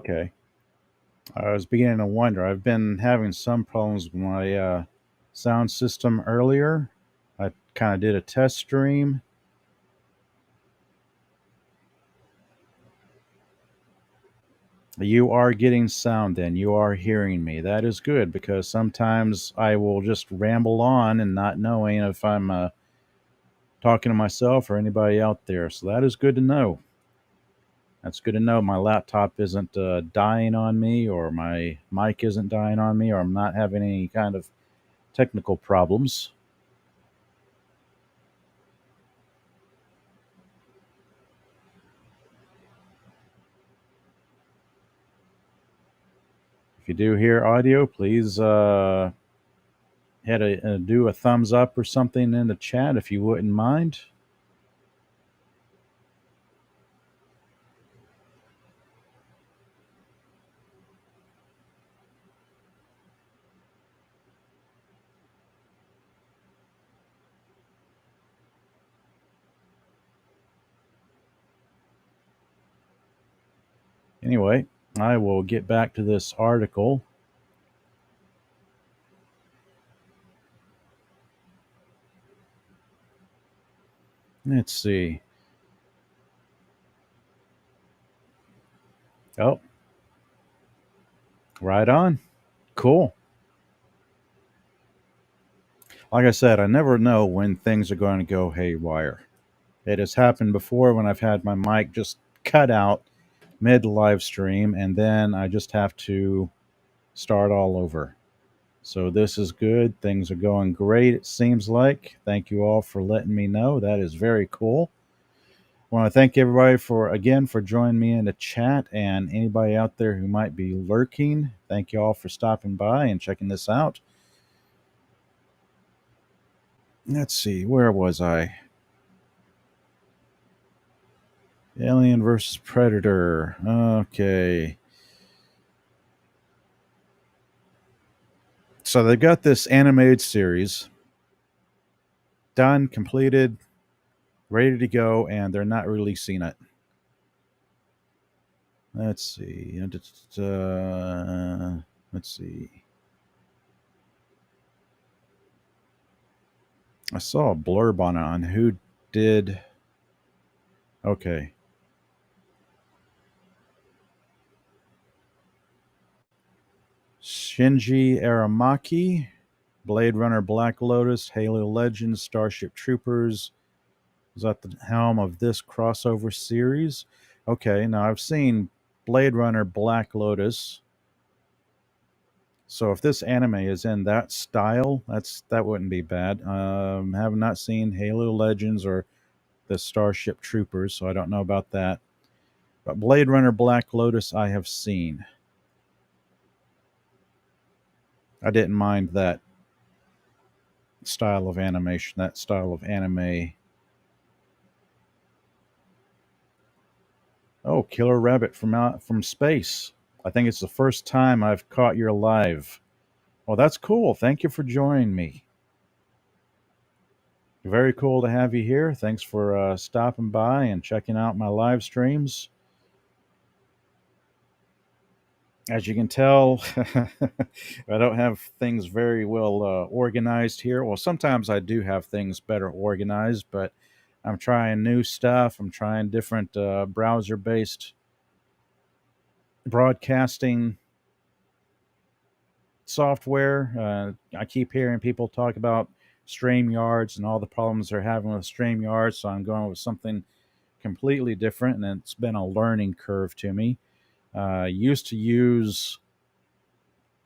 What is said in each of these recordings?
Okay. I was beginning to wonder. I've been having some problems with my sound system earlier. I kind of did a test stream. You are getting sound then. You are hearing me. That is good because sometimes I will just ramble on and not knowing if I'm talking to myself or anybody out there. So that is good to know. That's good to know. My laptop isn't dying on me, or my mic isn't dying on me, or I'm not having any kind of technical problems. If you do hear audio, please do a thumbs up or something in the chat if you wouldn't mind. Anyway, I will get back to this article. Let's see. Oh, right on. Cool. Like I said, I never know when things are going to go haywire. It has happened before when I've had my mic just cut out mid live stream, and then I just have to start all over. So this is good. Things are going great, it seems like. Thank you all for letting me know. That is very cool. I want to thank everybody for joining me in the chat, and anybody out there who might be lurking. Thank you all for stopping by and checking this out. Let's see, where was I? Alien versus Predator. Okay. So they've got this animated series done, completed, ready to go, and they're not releasing it. Let's see. Let's see. I saw a blurb on who did. Okay. Shinji Aramaki, Blade Runner, Black Lotus, Halo Legends, Starship Troopers is at the helm of this crossover series. Okay, now I've seen Blade Runner, Black Lotus. So if this anime is in that style, that wouldn't be bad. Have not seen Halo Legends or the Starship Troopers, so I don't know about that. But Blade Runner, Black Lotus, I have seen. I didn't mind that style of animation, that style of anime. Oh, Killer Rabbit from space. I think it's the first time I've caught your live. Well, that's cool. Thank you for joining me. Very cool to have you here. Thanks for stopping by and checking out my live streams. As you can tell, I don't have things very well organized here. Well, sometimes I do have things better organized, but I'm trying new stuff. I'm trying different browser based broadcasting software. I keep hearing people talk about StreamYards and all the problems they're having with StreamYards, so I'm going with something completely different, and it's been a learning curve to me. Used to use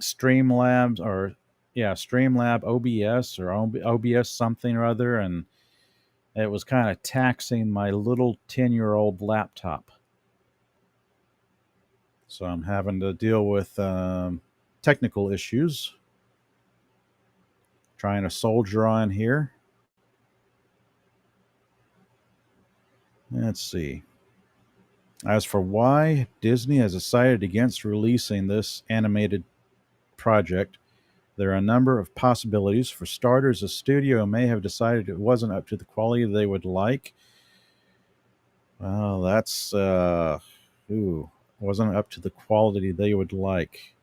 Streamlabs Streamlab OBS or OBS something or other, and it was kind of taxing my little 10-year-old laptop. So I'm having to deal with technical issues. Trying to soldier on here. Let's see. As for why Disney has decided against releasing this animated project, there are a number of possibilities. For starters, the studio may have decided it wasn't up to the quality they would like. Well, that's wasn't up to the quality they would like.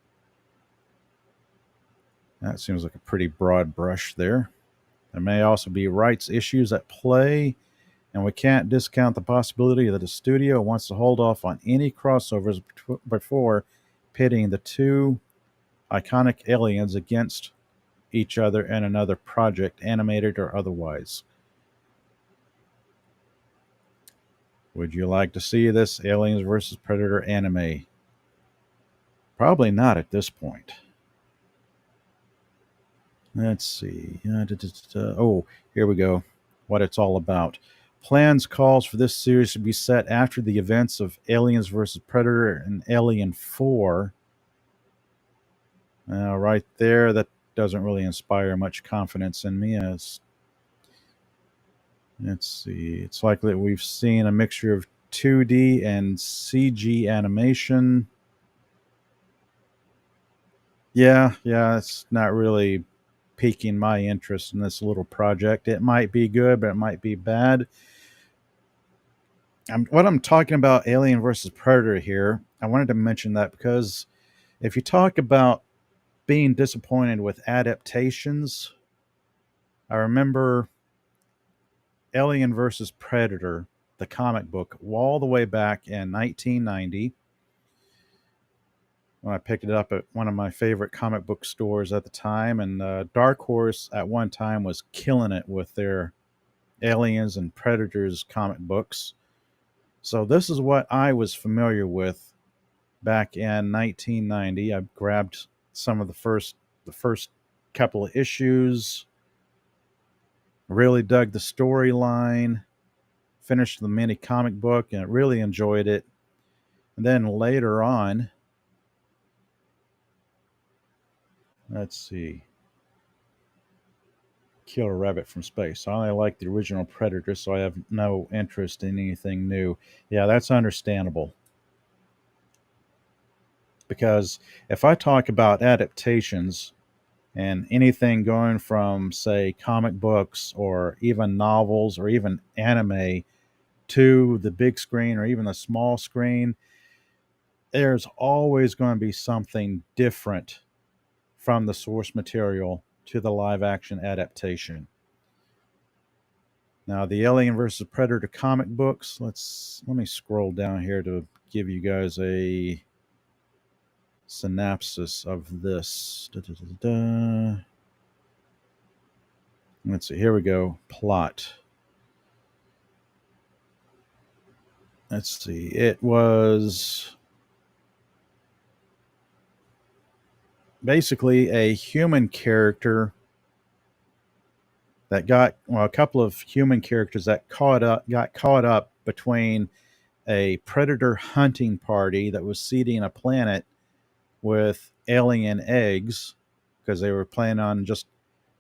That seems like a pretty broad brush there. There may also be rights issues at play, and we can't discount the possibility that the studio wants to hold off on any crossovers before pitting the two iconic aliens against each other in another project, animated or otherwise. Would you like to see this Aliens vs. Predator anime? Probably not at this point. Let's see. Oh, here we go. What it's all about. Plans calls for this series to be set after the events of Aliens vs. Predator and Alien 4. Right there, that doesn't really inspire much confidence in me. Let's see. It's likely that we've seen a mixture of 2D and CG animation. Yeah, it's not really piquing my interest in this little project. It might be good, but it might be bad. What I'm talking about, Alien versus Predator here, I wanted to mention that because if you talk about being disappointed with adaptations, I remember Alien versus Predator, the comic book, all the way back in 1990 when I picked it up at one of my favorite comic book stores at the time. And Dark Horse at one time was killing it with their Aliens and Predators comic books. So this is what I was familiar with back in 1990. I grabbed some of the first couple of issues, really dug the storyline, finished the mini comic book, and really enjoyed it. And then later on, let's see, Kill a Rabbit from Space. I only like the original Predator, so I have no interest in anything new. Yeah, that's understandable. Because if I talk about adaptations and anything going from, say, comic books or even novels or even anime to the big screen or even the small screen, there's always going to be something different from the source material to the live action adaptation. Now, the Alien vs. Predator comic books, let me scroll down here to give you guys a synopsis of this. Let's see, here we go. Plot. Let's see, it was basically a human character that a couple of human characters that got caught up between a predator hunting party that was seeding a planet with alien eggs because they were planning on just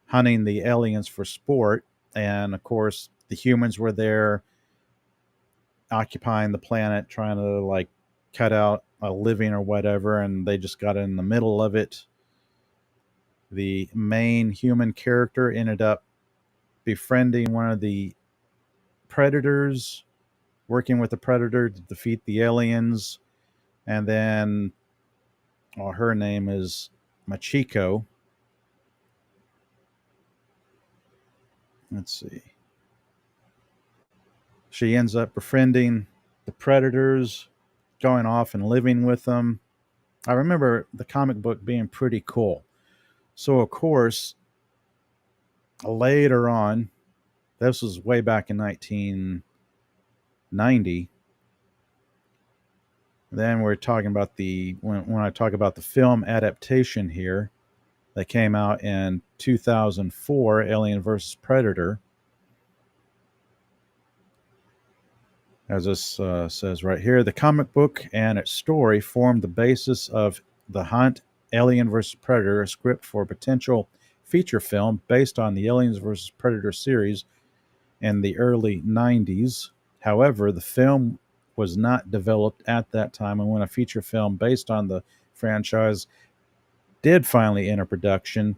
hunting the aliens for sport. And of course, the humans were there occupying the planet, trying to like cut out a living or whatever, and they just got in the middle of it. The main human character ended up befriending one of the predators, working with the predator to defeat the aliens. And then her name is Machiko. Let's see. She ends up befriending the predators, going off and living with them. I remember the comic book being pretty cool. So, of course, later on, this was way back in 1990. Then we're talking about when I talk about the film adaptation here that came out in 2004, Alien vs. Predator. As this says right here, the comic book and its story formed the basis of The Hunt, Alien vs. Predator, a script for a potential feature film based on the Aliens vs. Predator series in the early 90s. However, the film was not developed at that time, and when a feature film based on the franchise did finally enter production,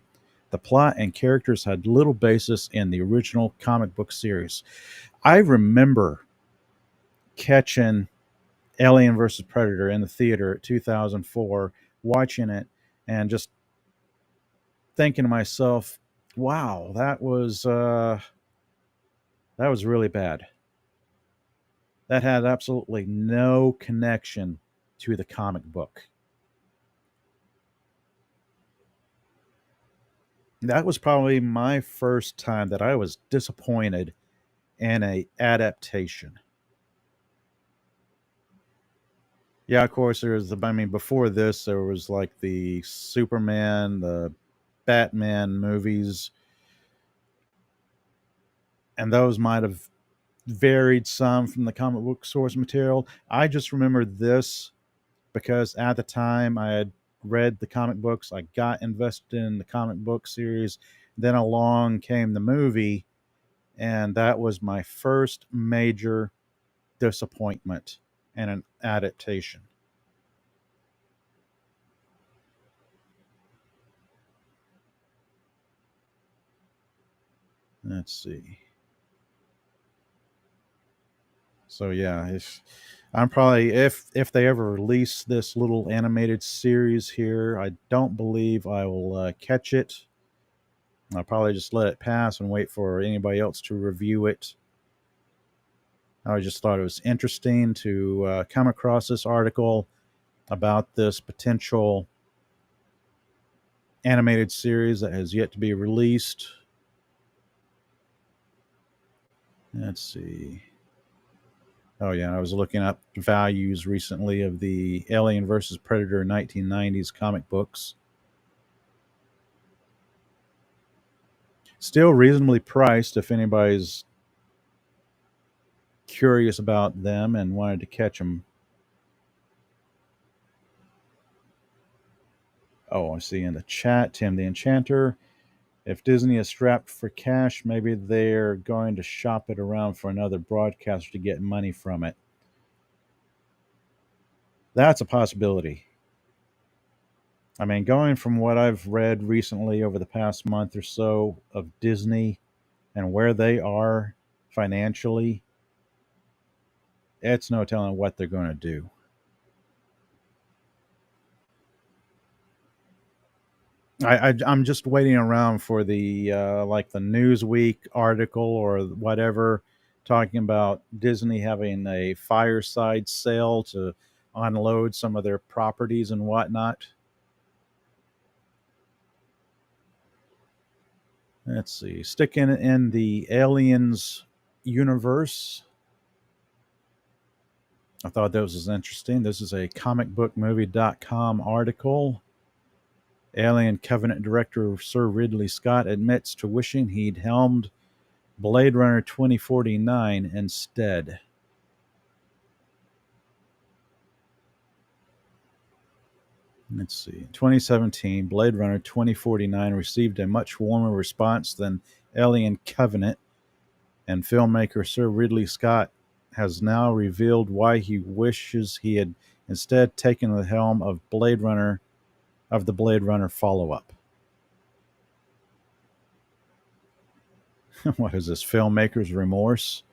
the plot and characters had little basis in the original comic book series. I remember catching Alien versus Predator in the theater 2004, watching it and just thinking to myself, "Wow, that was really bad. That had absolutely no connection to the comic book." That was probably my first time that I was disappointed in a adaptation. Yeah, of course, there's the. I mean, before this, there was like the Superman, the Batman movies, and those might have varied some from the comic book source material. I just remember this because at the time I had read the comic books, I got invested in the comic book series. Then along came the movie, and that was my first major disappointment in an adaptation. Let's see. So yeah, if they ever release this little animated series here, I don't believe I will catch it. I'll probably just let it pass and wait for anybody else to review it. I just thought it was interesting to come across this article about this potential animated series that has yet to be released. Let's see. Oh yeah, I was looking up values recently of the Alien versus Predator 1990s comic books. Still reasonably priced if anybody's curious about them and wanted to catch them. Oh, I see in the chat, Tim the Enchanter. If Disney is strapped for cash, maybe they're going to shop it around for another broadcaster to get money from it. That's a possibility. I mean, going from what I've read recently over the past month or so of Disney and where they are financially, it's no telling what they're going to do. I'm just waiting around for the like the Newsweek article or whatever talking about Disney having a fireside sale to unload some of their properties and whatnot. Let's see, sticking in the Aliens universe. I thought this was interesting. This is a comicbookmovie.com article. Alien Covenant director Sir Ridley Scott admits to wishing he'd helmed Blade Runner 2049 instead. Let's see. 2017, Blade Runner 2049 received a much warmer response than Alien Covenant, and filmmaker Sir Ridley Scott has now revealed why he wishes he had instead taken the helm of the Blade Runner follow-up. What is this? Filmmaker's remorse?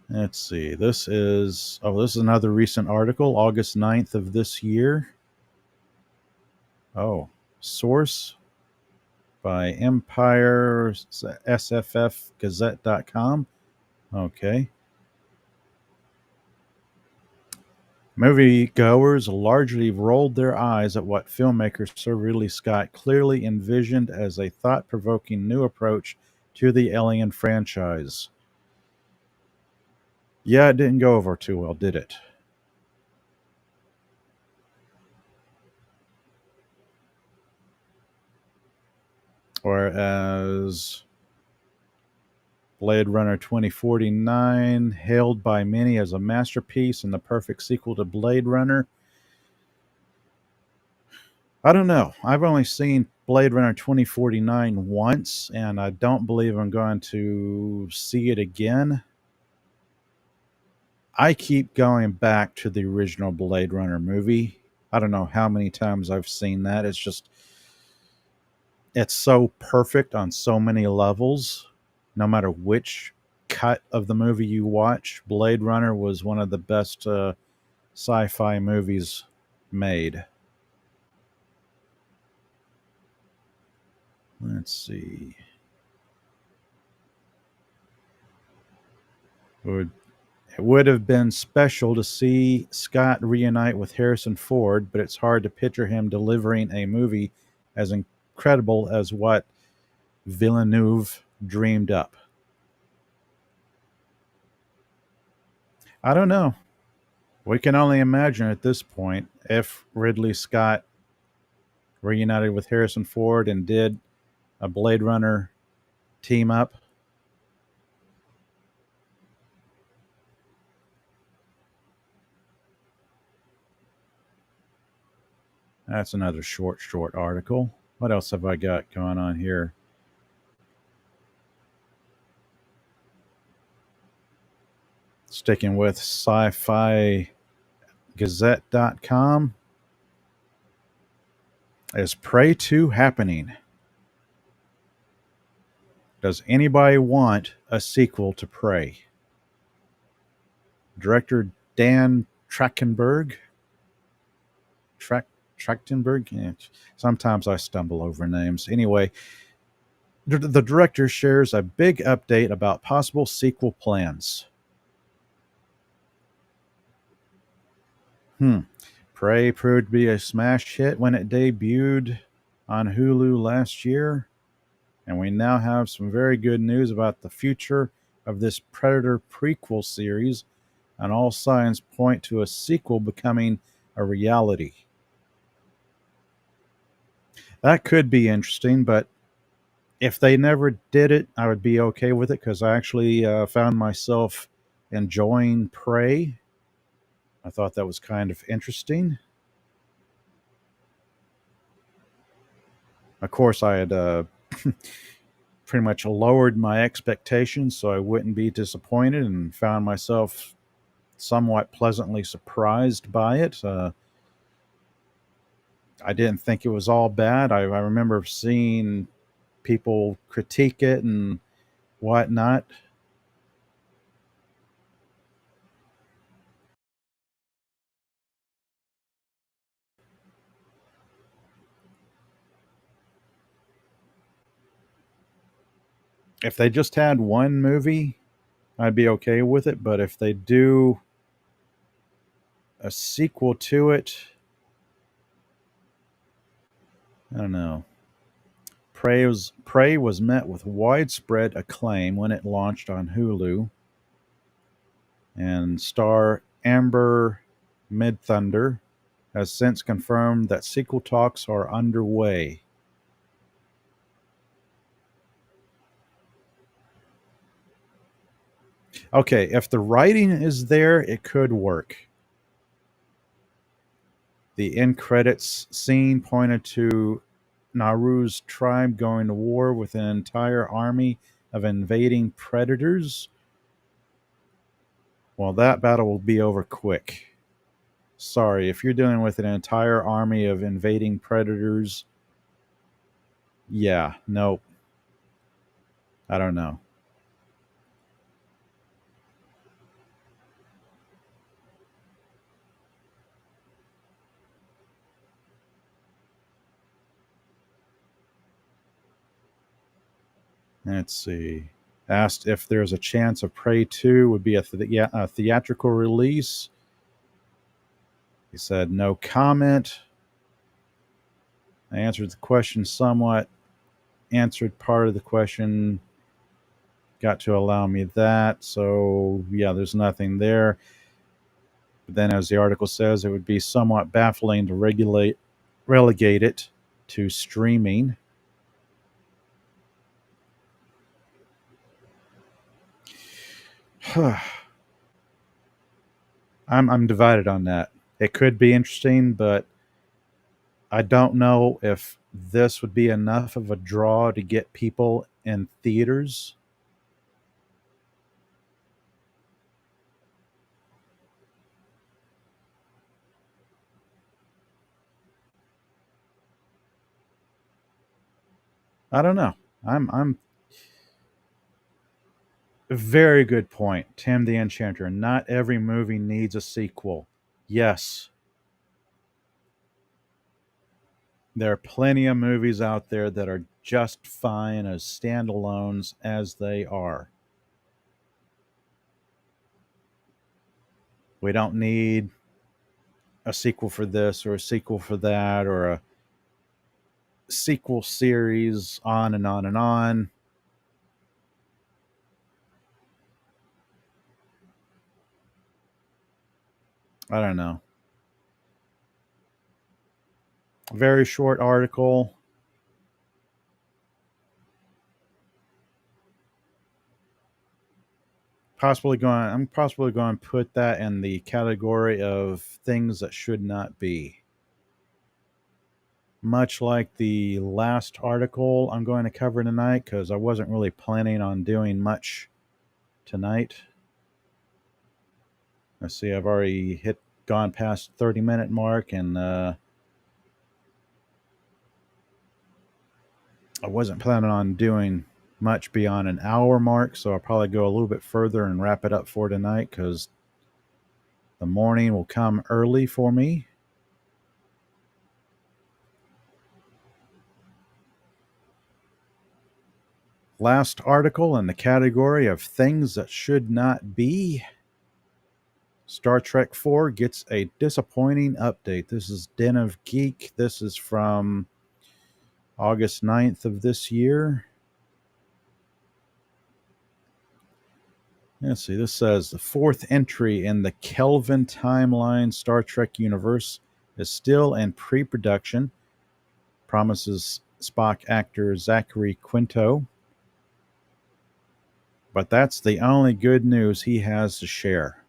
Let's see. This is another recent article, August 9th of this year. Oh, source by Empire SFFgazette.com. Okay. Moviegoers largely rolled their eyes at what filmmaker Sir Ridley Scott clearly envisioned as a thought-provoking new approach to the Alien franchise. Yeah, it didn't go over too well, did it? Whereas Blade Runner 2049, hailed by many as a masterpiece and the perfect sequel to Blade Runner. I don't know. I've only seen Blade Runner 2049 once, and I don't believe I'm going to see it again. I keep going back to the original Blade Runner movie. I don't know how many times I've seen that. It's so perfect on so many levels, no matter which cut of the movie you watch, Blade Runner was one of the best sci-fi movies made. Let's see. It would have been special to see Scott reunite with Harrison Ford, but it's hard to picture him delivering a movie as incredible as what Villeneuve dreamed up. I don't know. We can only imagine at this point if Ridley Scott reunited with Harrison Ford and did a Blade Runner team up. That's another short article. What else have I got going on here? Sticking with sci-fi gazette.com. Is Prey 2 happening? Does anybody want a sequel to Prey? Director Dan Trachtenberg. Trachtenberg? Yeah. Sometimes I stumble over names. Anyway, the director shares a big update about possible sequel plans. Prey proved to be a smash hit when it debuted on Hulu last year, and we now have some very good news about the future of this Predator prequel series, and all signs point to a sequel becoming a reality. That could be interesting, but if they never did it, I would be okay with it because I actually found myself enjoying Prey. I thought that was kind of interesting. Of course, I had pretty much lowered my expectations so I wouldn't be disappointed and found myself somewhat pleasantly surprised by it. I didn't think it was all bad. I remember seeing people critique it and whatnot. If they just had one movie, I'd be okay with it. But if they do a sequel to it, I don't know. Prey was met with widespread acclaim when it launched on Hulu, and star Amber Midthunder has since confirmed that sequel talks are underway. Okay, if the writing is there, it could work. The end credits scene pointed to Naru's tribe going to war with an entire army of invading predators. Well, that battle will be over quick. Sorry, if you're dealing with an entire army of invading predators, yeah, no, I don't know. Let's see. Asked if there's a chance of Prey 2 would be a theatrical release. He said no comment. I answered the question somewhat, answered part of the question, got to allow me that. So, yeah, there's nothing there. But then, as the article says, it would be somewhat baffling to relegate it to streaming. I'm divided on that. It could be interesting, but I don't know if this would be enough of a draw to get people in theaters. I don't know. I'm Very good point. Tim the Enchanter. Not every movie needs a sequel. Yes, there are plenty of movies out there that are just fine as standalones as they are. We don't need a sequel for this or a sequel for that or a sequel series on and on and on. I don't know. Very short article. I'm possibly going to put that in the category of things that should not be. Much like the last article I'm going to cover tonight, because I wasn't really planning on doing much tonight. Let's see, I've already gone past 30-minute mark, and I wasn't planning on doing much beyond an hour mark, so I'll probably go a little bit further and wrap it up for tonight, because the morning will come early for me. Last article in the category of things that should not be. Star Trek 4 gets a disappointing update. This is Den of Geek. This is from August 9th of this year. Let's see, this says the fourth entry in the Kelvin timeline Star Trek universe is still in pre-production, promises Spock actor Zachary Quinto. But that's the only good news he has to share.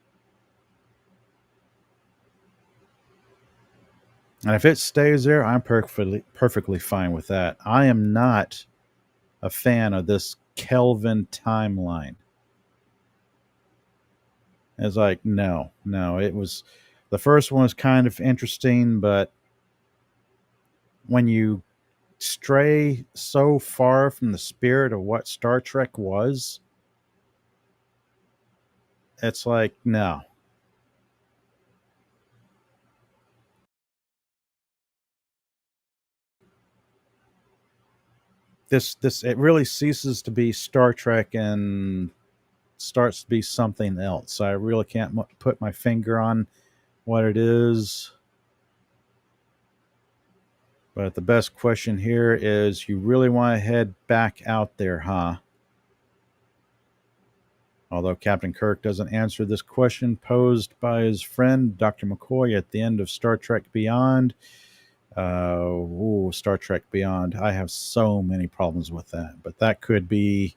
And if it stays there, I'm perfectly fine with that. I am not a fan of this Kelvin timeline. It's like, no. It was the first one was kind of interesting, but when you stray so far from the spirit of what Star Trek was, it's like, no. This it really ceases to be Star Trek and starts to be something else. I really can't put my finger on what it is. But the best question here is, you really want to head back out there, huh? Although Captain Kirk doesn't answer this question posed by his friend Dr. McCoy at the end of Star Trek Beyond. Star Trek Beyond. I have so many problems with that. But that could be...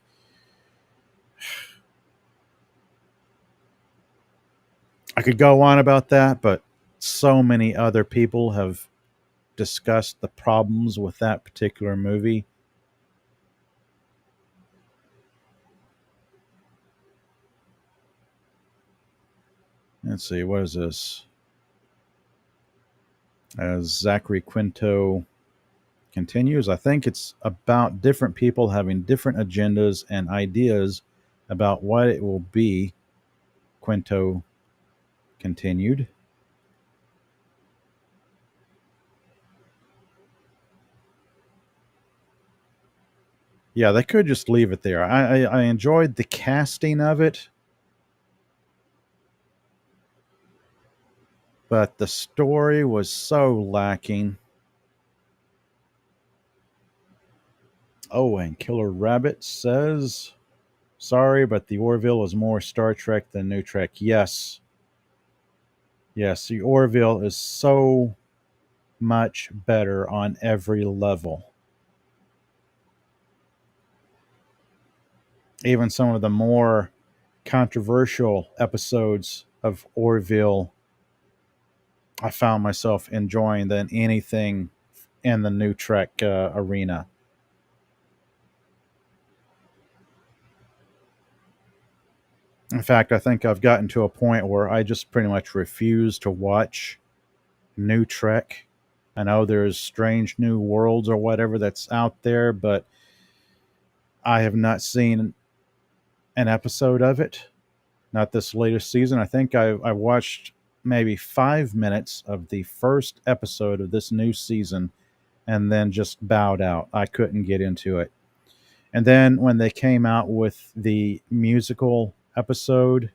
I could go on about that, but so many other people have discussed the problems with that particular movie. Let's see, what is this? As Zachary Quinto continues, I think it's about different people having different agendas and ideas about what it will be. Quinto continued. Yeah, they could just leave it there. I enjoyed the casting of it, but the story was so lacking. Oh, and Killer Rabbit says, sorry, but the Orville is more Star Trek than New Trek. Yes. Yes, the Orville is so much better on every level. Even some of the more controversial episodes of Orville, I found myself enjoying than anything in the New Trek arena. In fact, I think I've gotten to a point where I just pretty much refuse to watch New Trek. I know there's Strange New Worlds or whatever that's out there, but I have not seen an episode of it. Not this latest season. I think I watched maybe 5 minutes of the first episode of this new season and then just bowed out. I couldn't get into it. And then when they came out with the musical episode,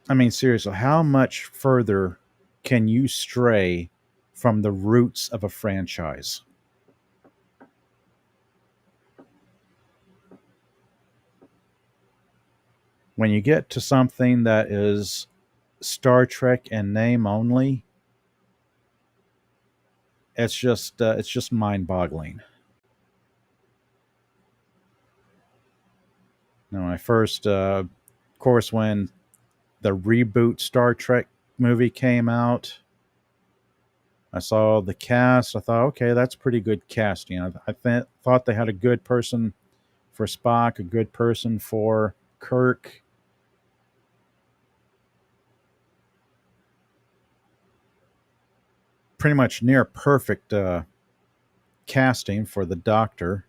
I mean, seriously, how much further can you stray from the roots of a franchise? When you get to something that is Star Trek in name only, it's just mind-boggling. Now, I first, of course, when the reboot Star Trek movie came out, I saw the cast. I thought, okay, that's pretty good casting. Thought they had a good person for Spock, a good person for Kirk. Pretty much near perfect casting for the Doctor.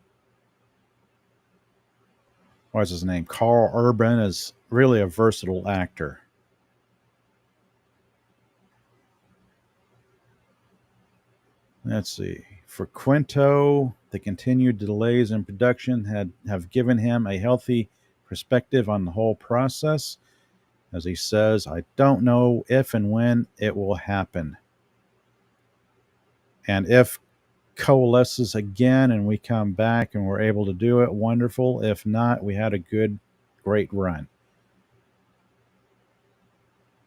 What's his name? Carl Urban is really a versatile actor. Let's see. For Quinto, the continued delays in production have given him a healthy perspective on the whole process. As he says, I don't know if and when it will happen. And if coalesces again and we come back and we're able to do it, wonderful. If not, we had a great run.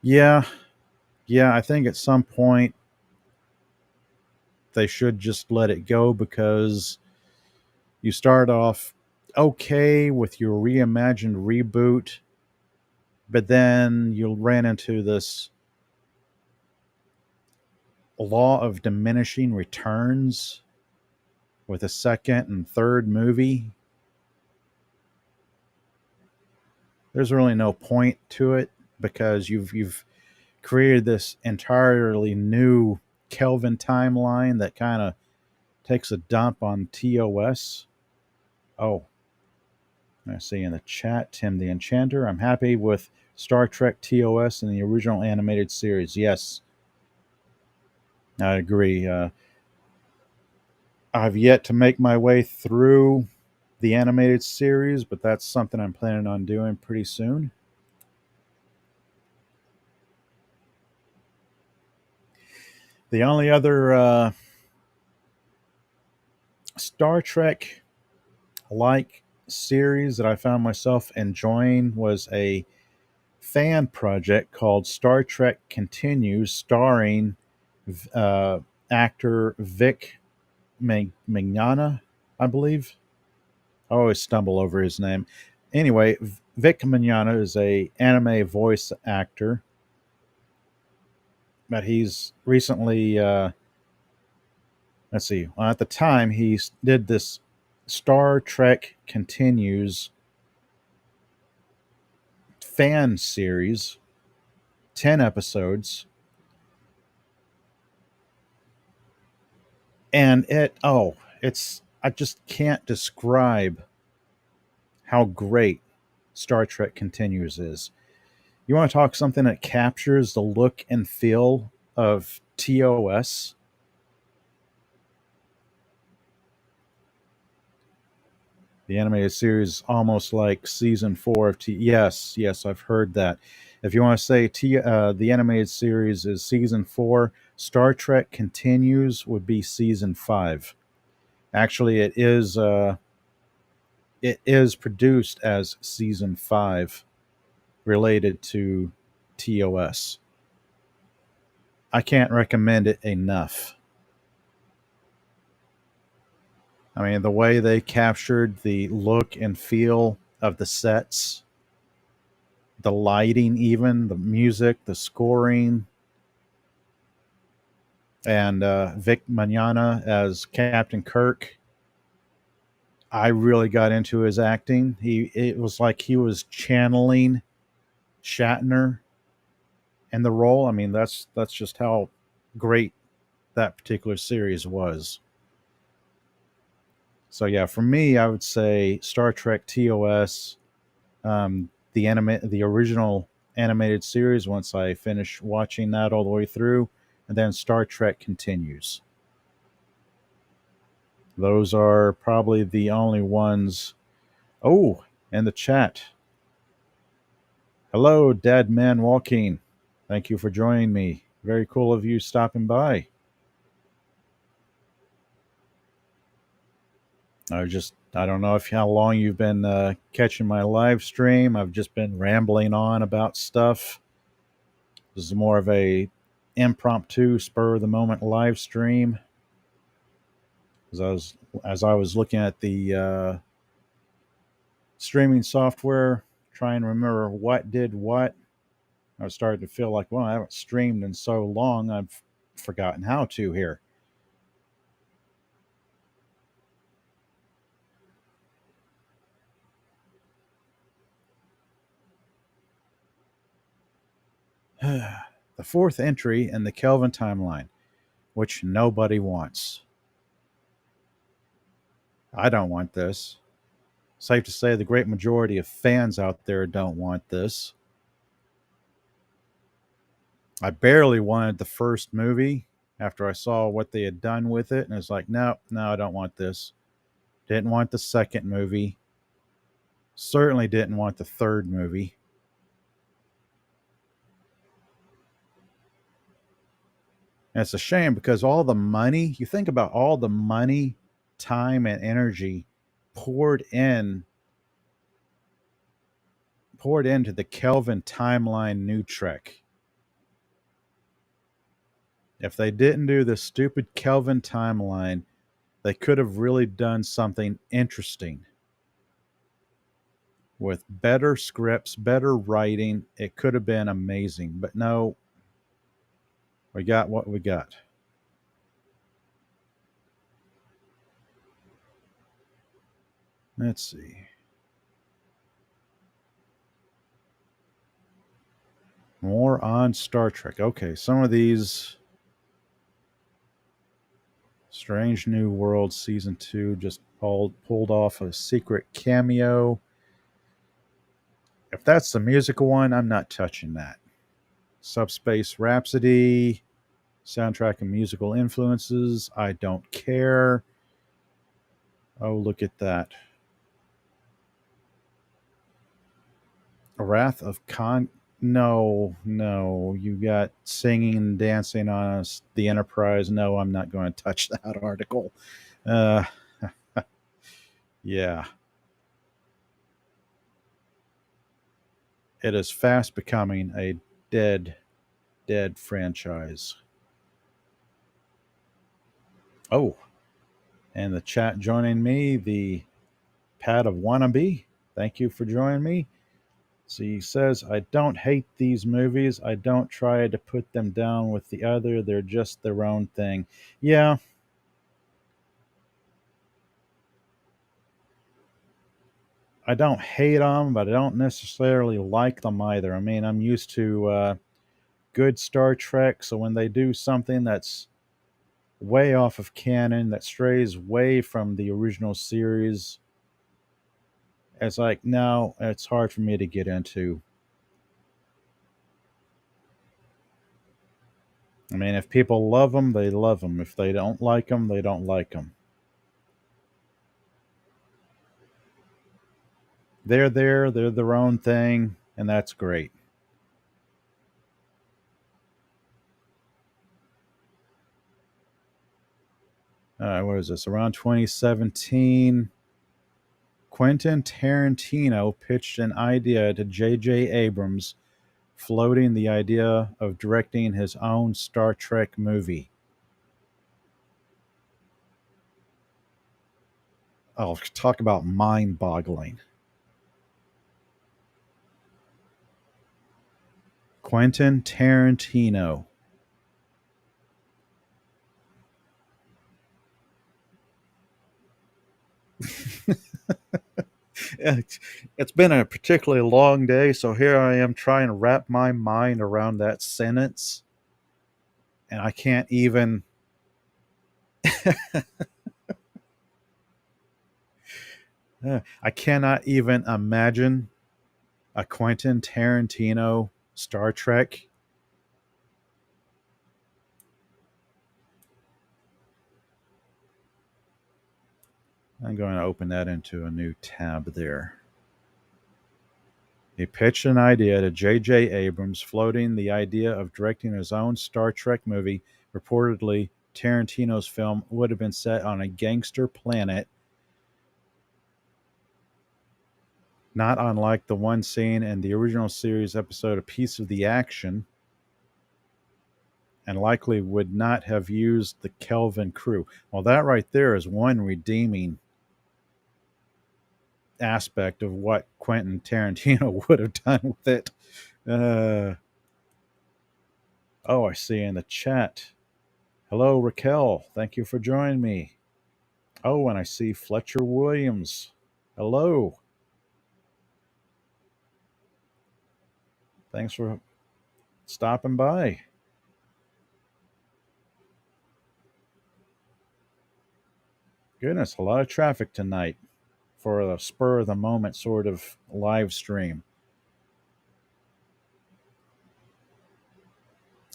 Yeah, yeah, I think at some point they should just let it go because you start off okay with your reimagined reboot, but then you ran into this law of diminishing returns with a second and third movie. There's really no point to it because you've created this entirely new Kelvin timeline that kind of takes a dump on TOS. Oh, I see in the chat, Tim the Enchanter. I'm happy with Star Trek TOS in the original animated series. Yes, I agree. I've yet to make my way through the animated series, but that's something I'm planning on doing pretty soon. The only other Star Trek like series that I found myself enjoying was a fan project called Star Trek Continues, starring uh, actor Vic Mignogna, I believe. I always stumble over his name. Anyway, Vic Mignogna is a anime voice actor, but he's recently, let's see, well, at the time he did this Star Trek Continues fan series, 10 episodes, and I just can't describe how great Star Trek Continues is. You want to talk something that captures the look and feel of TOS? The animated series, almost like season 4 of T. Yes, yes, I've heard that. If you want to say the animated series is season 4, Star Trek Continues would be season 5. Actually, it is produced as season 5 related to TOS. I can't recommend it enough. I mean, the way they captured the look and feel of the sets, the lighting, even the music, the scoring, and Vic Mignogna as Captain Kirk. I really got into his acting. It was like he was channeling Shatner in the role. I mean, that's just how great that particular series was. So yeah, for me, I would say Star Trek TOS, the original animated series. Once I finish watching that all the way through, and then Star Trek continues. Those are probably the only ones. Oh, and the chat. Hello, Dead Man Walking. Thank you for joining me. Very cool of you stopping by. I don't know if how long you've been catching my live stream. I've just been rambling on about stuff. This is more of a impromptu, spur of the moment live stream. As I was looking at the streaming software, trying to remember what did what, I was starting to feel like, well, I haven't streamed in so long, I've forgotten how to here. The fourth entry in the Kelvin timeline, which nobody wants. I don't want this. Safe to say the great majority of fans out there don't want this. I barely wanted the first movie after I saw what they had done with it, and it's like, no, no, I don't want this. Didn't want the second movie. Certainly didn't want the third movie. And it's a shame because all the money, you think about all the money, time, and energy poured in poured into the Kelvin timeline new Trek. If they didn't do the stupid Kelvin timeline, they could have really done something interesting with better scripts, better writing. It could have been amazing, but no, we got what we got. Let's see. More on Star Trek. Okay, some of these Strange New World season 2 just pulled off a secret cameo. If that's the musical one, I'm not touching that. Subspace Rhapsody, soundtrack and musical influences. I don't care. Oh, look at that. Wrath of Khan. No, no. You got singing and dancing on us. The Enterprise. No, I'm not going to touch that article. Uh, yeah. It is fast becoming a dead, dead franchise. Oh, and the chat joining me, the Pat of Wannabe. Thank you for joining me. So he says, I don't hate these movies. I don't try to put them down with the other. They're just their own thing. Yeah. I don't hate them, but I don't necessarily like them either. I mean, I'm used to good Star Trek. So when they do something that's way off of canon, that strays way from the original series, it's like, no, it's hard for me to get into. I mean, if people love them, they love them. If they don't like them, they don't like them. They're there, they're their own thing, and that's great. What is this? Around 2017, Quentin Tarantino pitched an idea to J.J. Abrams, floating the idea of directing his own Star Trek movie. I'll talk about mind boggling. Quentin Tarantino. It's been a particularly long day, so here I am trying to wrap my mind around that sentence, and I can't even. I cannot even imagine a Quentin Tarantino Star Trek. I'm going to open that into a new tab there. He pitched an idea to J.J. Abrams, floating the idea of directing his own Star Trek movie. Reportedly, Tarantino's film would have been set on a gangster planet, not unlike the one seen in the original series episode A Piece of the Action, and likely would not have used the Kelvin crew. Well, that right there is one redeeming aspect of what Quentin Tarantino would have done with it. Uh, oh, I see in the chat. Hello, Raquel. Thank you for joining me. Oh, and I see Fletcher Williams. Hello. Thanks for stopping by. Goodness, a lot of traffic tonight for a spur of the moment sort of live stream.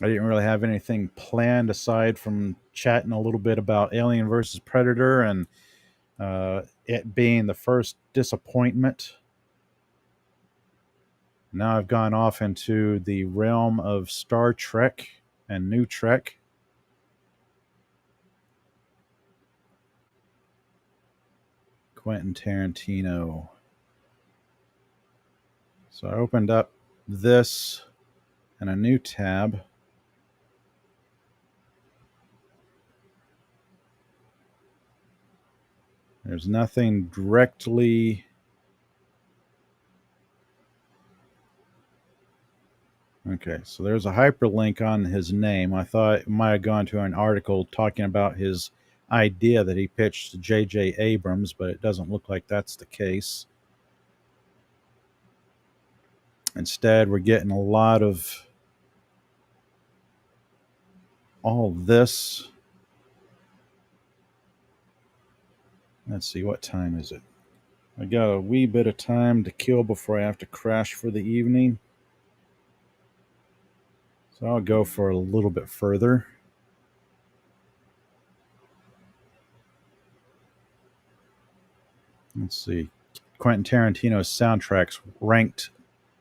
I didn't really have anything planned aside from chatting a little bit about Alien versus Predator and it being the first disappointment. Now I've gone off into the realm of Star Trek and New Trek. Quentin Tarantino. So I opened up this in a new tab. There's nothing directly. Okay, so there's a hyperlink on his name. I thought it might have gone to an article talking about his idea that he pitched to J.J. Abrams, but it doesn't look like that's the case. Instead, we're getting a lot of all this. Let's see, what time is it? I got a wee bit of time to kill before I have to crash for the evening. So I'll go for a little bit further. Let's see. Quentin Tarantino's soundtracks ranked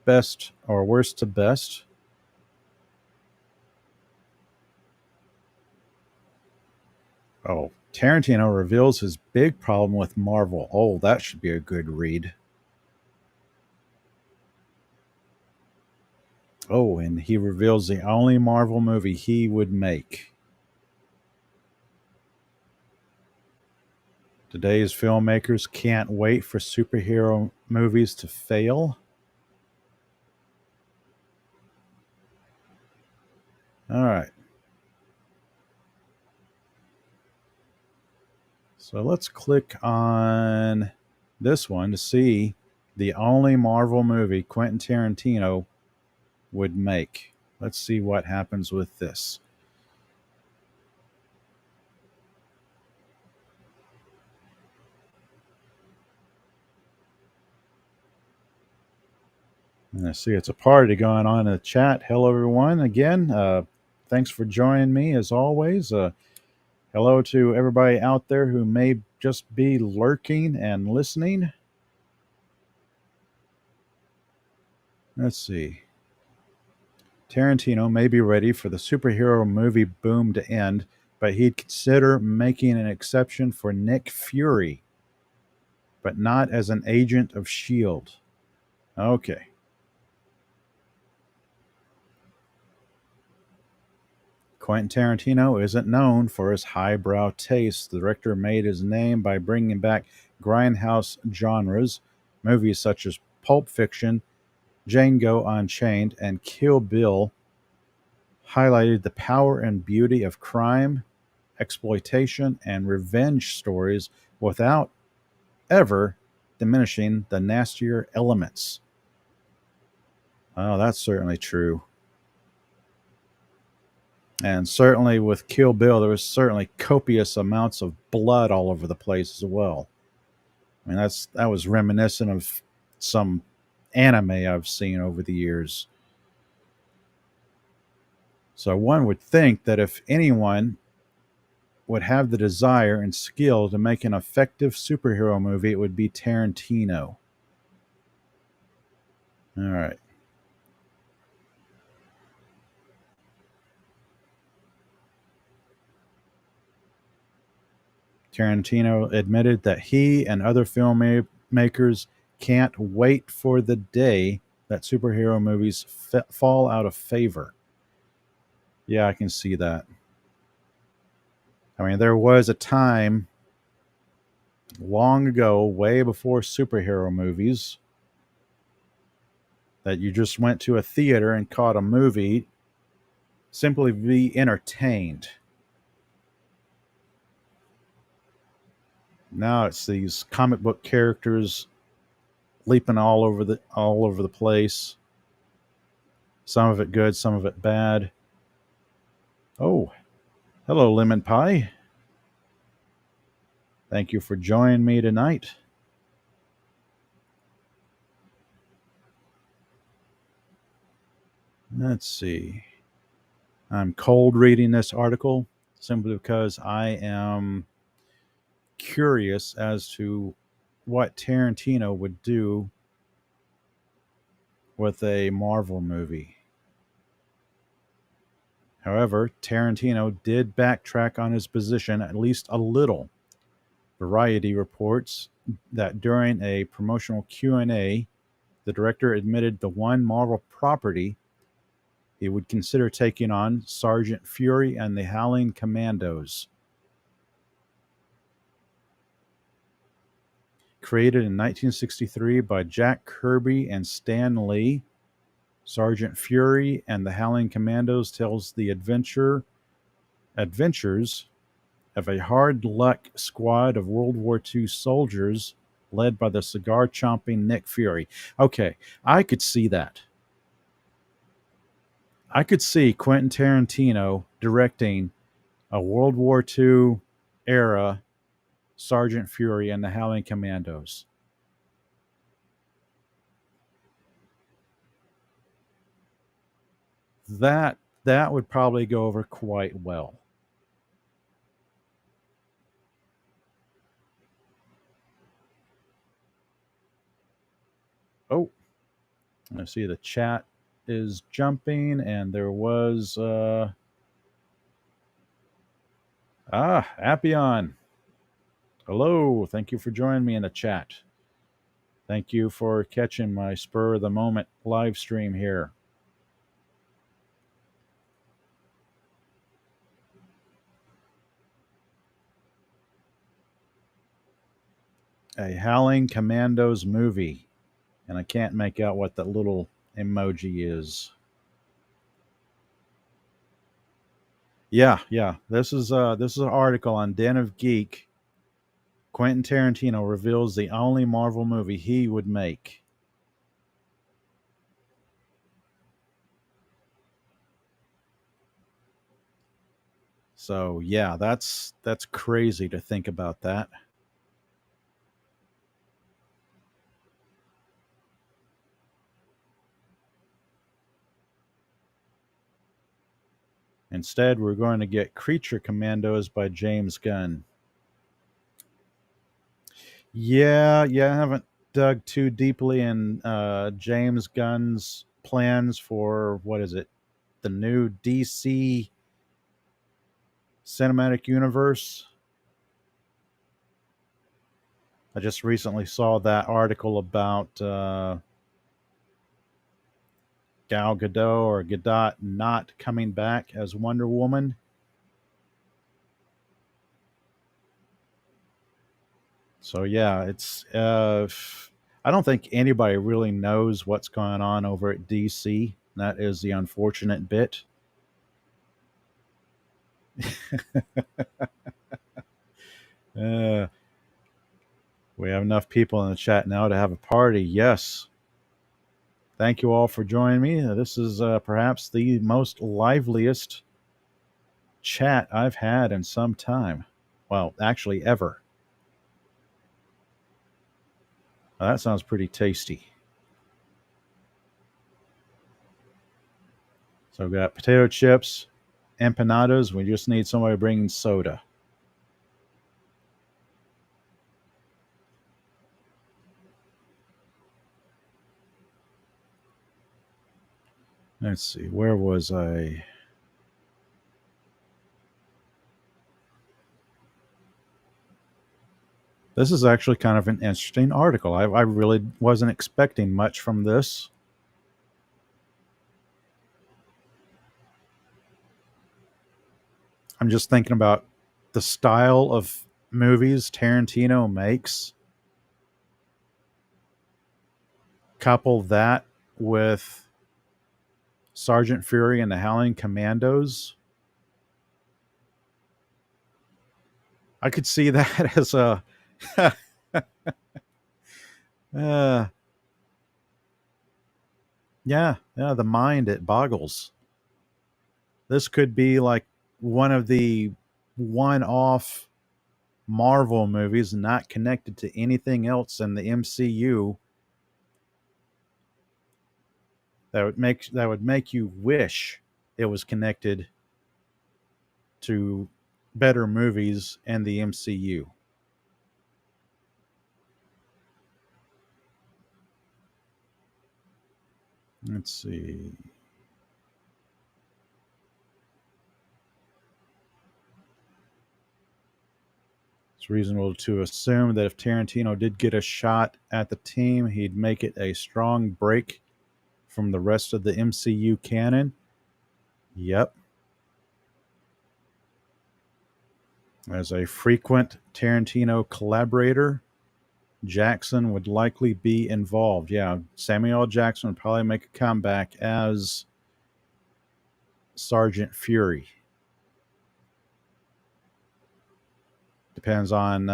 best or worst to best. Oh, Tarantino reveals his big problem with Marvel. Oh, that should be a good read. Oh, and he reveals the only Marvel movie he would make. Today's filmmakers can't wait for superhero movies to fail. All right. So let's click on this one to see the only Marvel movie Quentin Tarantino would make. Let's see what happens with this. And I see it's a party going on in the chat. Hello, everyone. Again, thanks for joining me as always. Hello to everybody out there who may just be lurking and listening. Let's see. Tarantino may be ready for the superhero movie boom to end, but he'd consider making an exception for Nick Fury, but not as an agent of S.H.I.E.L.D. Okay. Quentin Tarantino isn't known for his highbrow tastes. The director made his name by bringing back grindhouse genres. Movies such as Pulp Fiction, Django Unchained, and Kill Bill highlighted the power and beauty of crime, exploitation, and revenge stories without ever diminishing the nastier elements. Oh, that's certainly true. And certainly with Kill Bill, there was certainly copious amounts of blood all over the place as well. I mean, that was reminiscent of some anime I've seen over the years. So one would think that if anyone would have the desire and skill to make an effective superhero movie, it would be Tarantino. All right. Tarantino admitted that he and other filmmakers can't wait for the day that superhero movies fall out of favor. Yeah, I can see that. I mean, there was a time long ago, way before superhero movies, that you just went to a theater and caught a movie simply to be entertained. Now it's these comic book characters leaping all over the place. Some of it good, some of it bad. Oh, hello, Lemon Pie. Thank you for joining me tonight. Let's see. I'm cold reading this article simply because I am curious as to what Tarantino would do with a Marvel movie. However, Tarantino did backtrack on his position at least a little. Variety reports that during a promotional Q&A, the director admitted the one Marvel property he would consider taking on Sergeant Fury and the Howling Commandos. Created in 1963 by Jack Kirby and Stan Lee, Sergeant Fury and the Howling Commandos tells the adventures of a hard luck squad of World War II soldiers led by the cigar chomping Nick Fury. Okay, I could see that. I could see Quentin Tarantino directing a World War II era Sergeant Fury and the Howling Commandos. That would probably go over quite well. Oh, I see the chat is jumping, and there was Appion. Hello, thank you for joining me in the chat. Thank you for catching my spur of the moment live stream here. A Howling Commandos movie, and I can't make out what that little emoji is. Yeah. This is an article on Den of Geek. Quentin Tarantino reveals the only Marvel movie he would make. So yeah, that's crazy to think about that. Instead, we're going to get Creature Commandos by James Gunn. Yeah, I haven't dug too deeply in James Gunn's plans for what is it, the new DC cinematic universe. I just recently saw that article about Gal Gadot or Gadot not coming back as Wonder Woman. So yeah, it's I don't think anybody really knows what's going on over at DC. That is the unfortunate bit. Uh, we have enough people in the chat now to have a party. Yes. Thank you all for joining me. This is perhaps the most liveliest chat I've had in some time. Well, actually, ever. That sounds pretty tasty. So we got potato chips, empanadas. We just need somebody bringing soda. Let's see, where was I? This is actually kind of an interesting article. I really wasn't expecting much from this. I'm just thinking about the style of movies Tarantino makes. Couple that with Sergeant Fury and the Howling Commandos. I could see that as a uh, yeah, the mind it boggles. This could be like one of the one-off Marvel movies not connected to anything else in the MCU that would make you wish it was connected to better movies and the MCU. Let's see. It's reasonable to assume that if Tarantino did get a shot at the team, he'd make it a strong break from the rest of the MCU canon. Yep. As a frequent Tarantino collaborator, Jackson would likely be involved. Yeah, Samuel L. Jackson would probably make a comeback as Sergeant Fury. Depends on,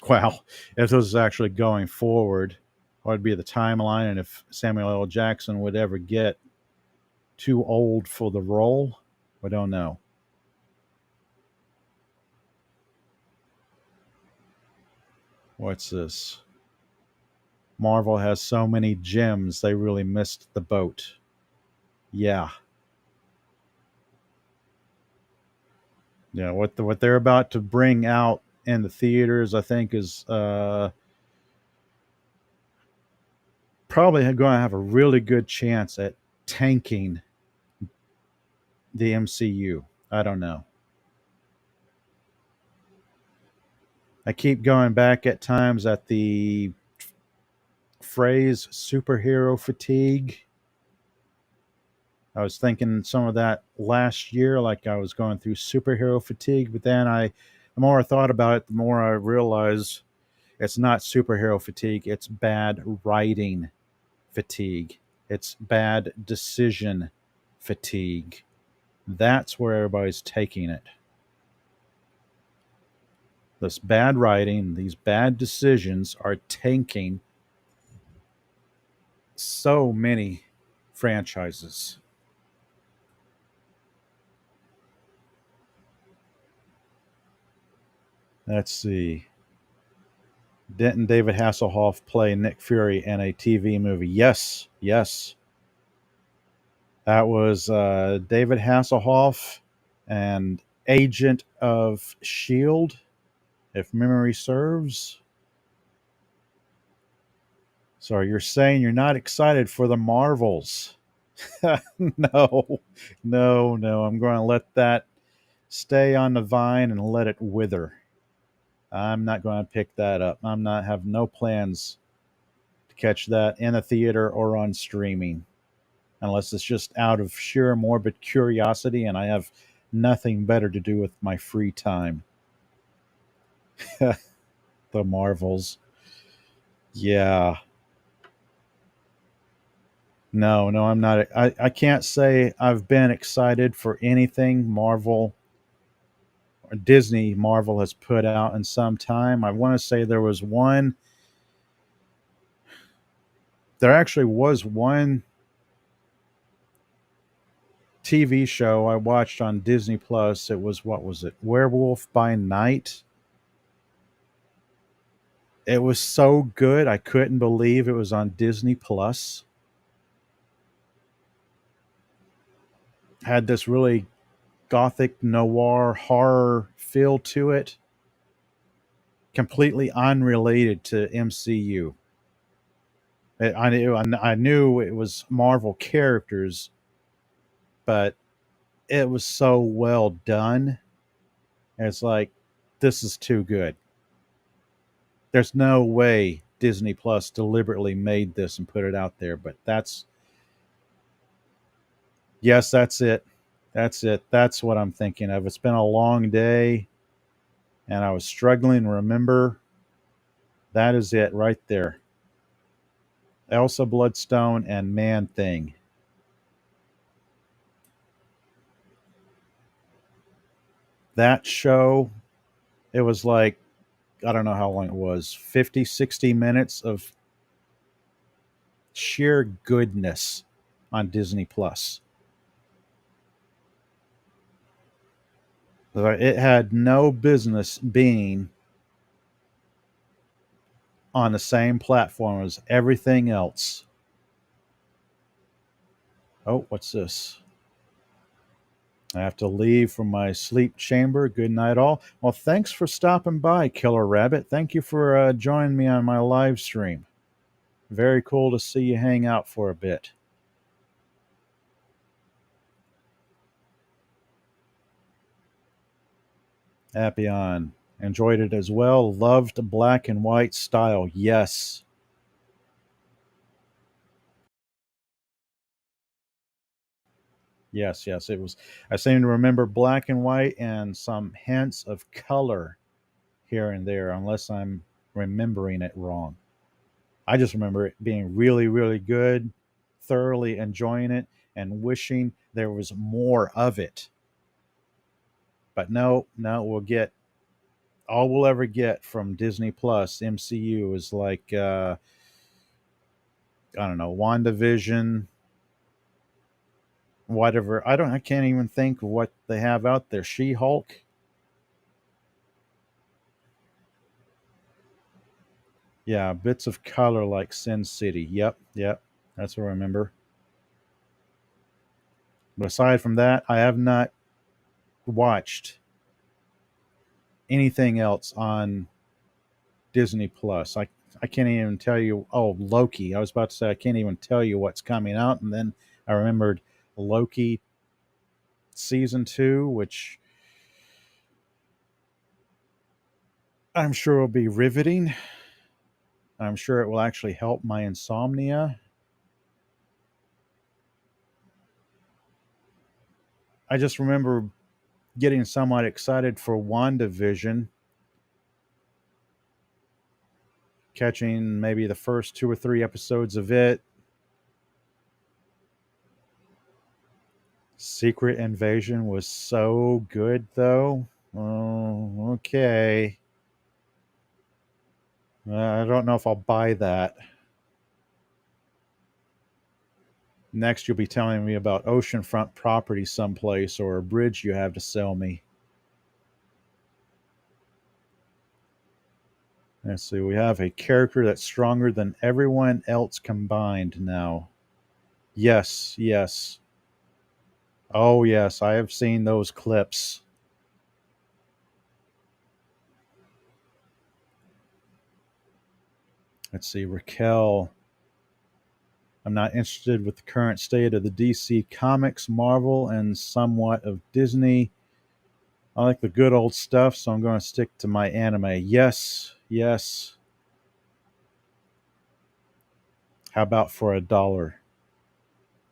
well, if this is actually going forward, what would be the timeline, and if Samuel L. Jackson would ever get too old for the role. We don't know. What's this? Marvel has so many gems, they really missed the boat. Yeah. Yeah, what they're about to bring out in the theaters, I think, is probably going to have a really good chance at tanking the MCU. I don't know. I keep going back at times at the phrase superhero fatigue. I was thinking some of that last year, like I was going through superhero fatigue, but then the more I thought about it, the more I realized it's not superhero fatigue, it's bad writing fatigue. It's bad decision fatigue. That's where everybody's taking it. This bad writing, these bad decisions are tanking so many franchises. Let's see. Didn't David Hasselhoff play Nick Fury in a TV movie? Yes, yes. That was David Hasselhoff and Agent of S.H.I.E.L.D., if memory serves. So you're saying you're not excited for the Marvels? No, no. I'm going to let that stay on the vine and let it wither. I'm not going to pick that up. I'm not have no plans to catch that in a theater or on streaming, unless it's just out of sheer morbid curiosity and I have nothing better to do with my free time. The Marvels. Yeah. No, I'm not. I can't say I've been excited for anything Marvel or Disney Marvel has put out in some time. I want to say there actually was one TV show I watched on Disney Plus. It was, what was it? Werewolf by Night. It was so good. I couldn't believe it was on Disney Plus. Had this really gothic noir horror feel to it, completely unrelated to MCU. I knew it was Marvel characters, but it was so well done. It's like, this is too good. There's no way Disney Plus deliberately made this and put it out there, but yes, that's it. That's it. That's what I'm thinking of. It's been a long day and I was struggling to remember. That is it right there. Elsa Bloodstone and Man Thing. That show, it was like, I don't know how long it was, 50, 60 minutes of sheer goodness on Disney Plus. It had no business being on the same platform as everything else. Oh, what's this? I have to leave from my sleep chamber. Good night, all. Well, thanks for stopping by, Killer Rabbit. Thank you for joining me on my live stream. Very cool to see you hang out for a bit. Happy on. Enjoyed it as well. Loved black and white style. Yes. Yes, yes. It was. I seem to remember black and white and some hints of color here and there, unless I'm remembering it wrong. I just remember it being really, really good, thoroughly enjoying it, and wishing there was more of it. But no, no, we'll get all we'll ever get from Disney Plus MCU is like I don't know, WandaVision, whatever. I can't even think of what they have out there. She-Hulk. Yeah, bits of color like Sin City. Yep, yep. That's what I remember. But aside from that, I have not watched anything else on Disney Plus. I can't even tell you. Oh, Loki. I was about to say I can't even tell you what's coming out, and then I remembered Loki season 2, which I'm sure will be riveting. I'm sure it will actually help my insomnia. I just remember getting somewhat excited for WandaVision, catching maybe the first 2 or 3 episodes of it. Secret Invasion was so good, though. Oh, okay. I don't know if I'll buy that. Next, you'll be telling me about oceanfront property someplace or a bridge you have to sell me. Let's see. We have a character that's stronger than everyone else combined now. Yes, yes. Oh, yes. I have seen those clips. Let's see. Raquel. I'm not interested with the current state of the DC Comics, Marvel, and somewhat of Disney. I like the good old stuff, so I'm going to stick to my anime. Yes, yes. How about for $1?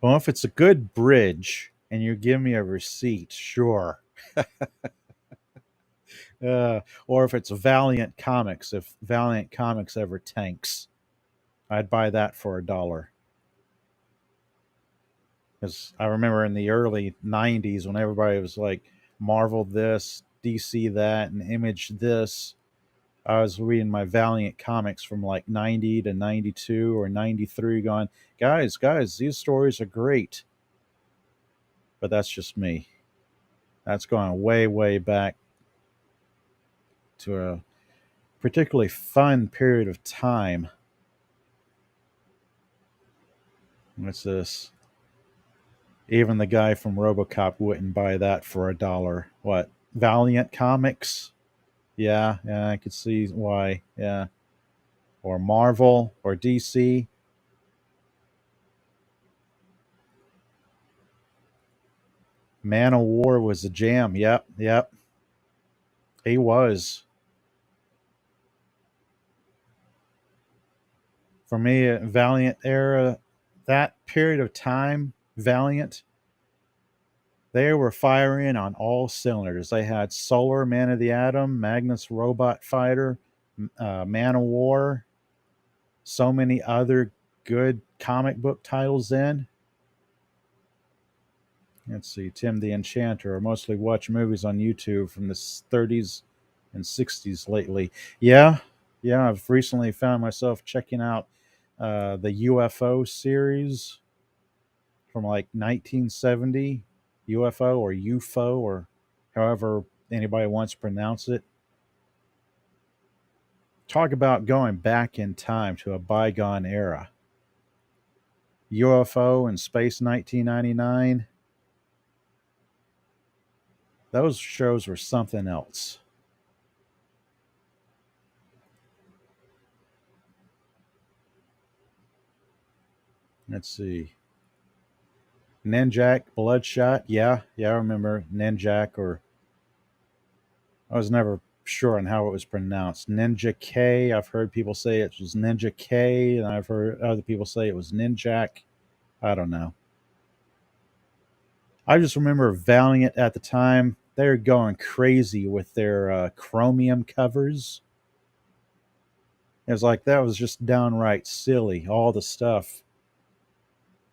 Well, if it's a good bridge and you give me a receipt, sure. Or if it's Valiant Comics, if Valiant Comics ever tanks, I'd buy that for $1. Because I remember in the early '90s when everybody was like Marvel this, DC that, and Image this. I was reading my Valiant comics from like 90 to 92 or 93, going, guys, these stories are great. But that's just me. That's going way, way back to particularly fun period of time. What's this? Even the guy from RoboCop wouldn't buy that for $1. What? Valiant Comics? Yeah, yeah, I could see why. Yeah. Or Marvel or DC. Man of War was a jam. Yep, yep. He was. For me, Valiant era, that period of time, Valiant, they were firing on all cylinders. They had Solar, Man of the Atom, Magnus Robot Fighter, Man of War, so many other good comic book titles then. Let's see, Tim the Enchanter. I mostly watch movies on YouTube from the 30s and 60s lately. Yeah, yeah, I've recently found myself checking out the UFO series from like 1970, UFO or UFO or however anybody wants to pronounce it. Talk about going back in time to a bygone era. UFO and Space 1999, those shows were something else. Let's see. Ninjak, Bloodshot. Yeah, yeah, I remember Ninjak, or I was never sure on how it was pronounced. Ninja K. I've heard people say it was Ninja K, and I've heard other people say it was Ninjak. I don't know. I just remember Valiant at the time. They were going crazy with their chromium covers. It was like that was just downright silly. All the stuff.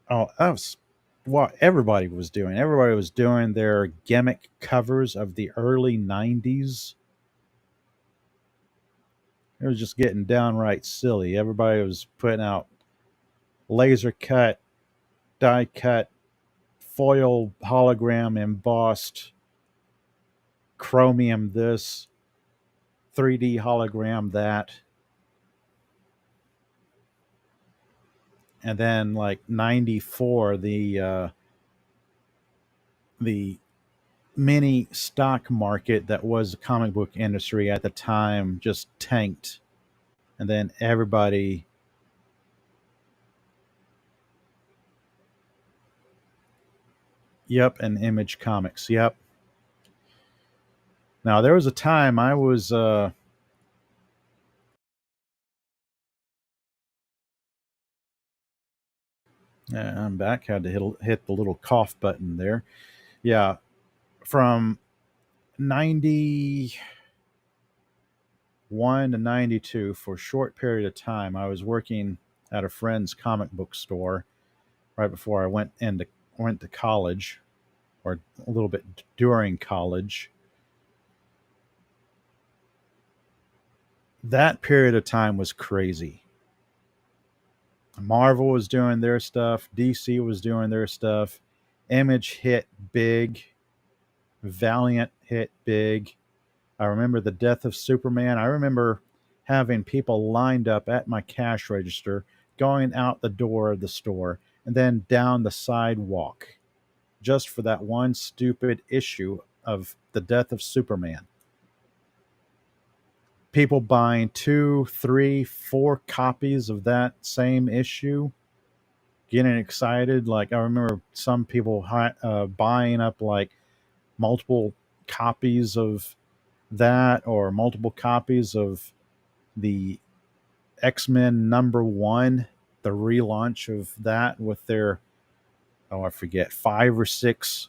Oh, that was what everybody was doing. Everybody was doing their gimmick covers of the early 90s. It was just getting downright silly. Everybody was putting out laser cut, die cut, foil hologram embossed, chromium this, 3D hologram that. And then like 94, the mini stock market that was the comic book industry at the time just tanked. And then everybody, yep, and Image Comics, yep. Now there was a time I was I'm back. Had to hit the little cough button there. Yeah, from 91 to 92, for a short period of time, I was working at a friend's comic book store right before I went to college, or a little bit during college. That period of time was crazy. Marvel was doing their stuff, DC was doing their stuff, Image hit big, Valiant hit big. I remember the death of Superman. I remember having people lined up at my cash register, going out the door of the store, and then down the sidewalk just for that one stupid issue of the death of Superman. People buying two, three, four copies of that same issue, getting excited. Like I remember some people buying up like multiple copies of that, or multiple copies of the X-Men #1, the relaunch of that with their, oh, I forget, 5 or 6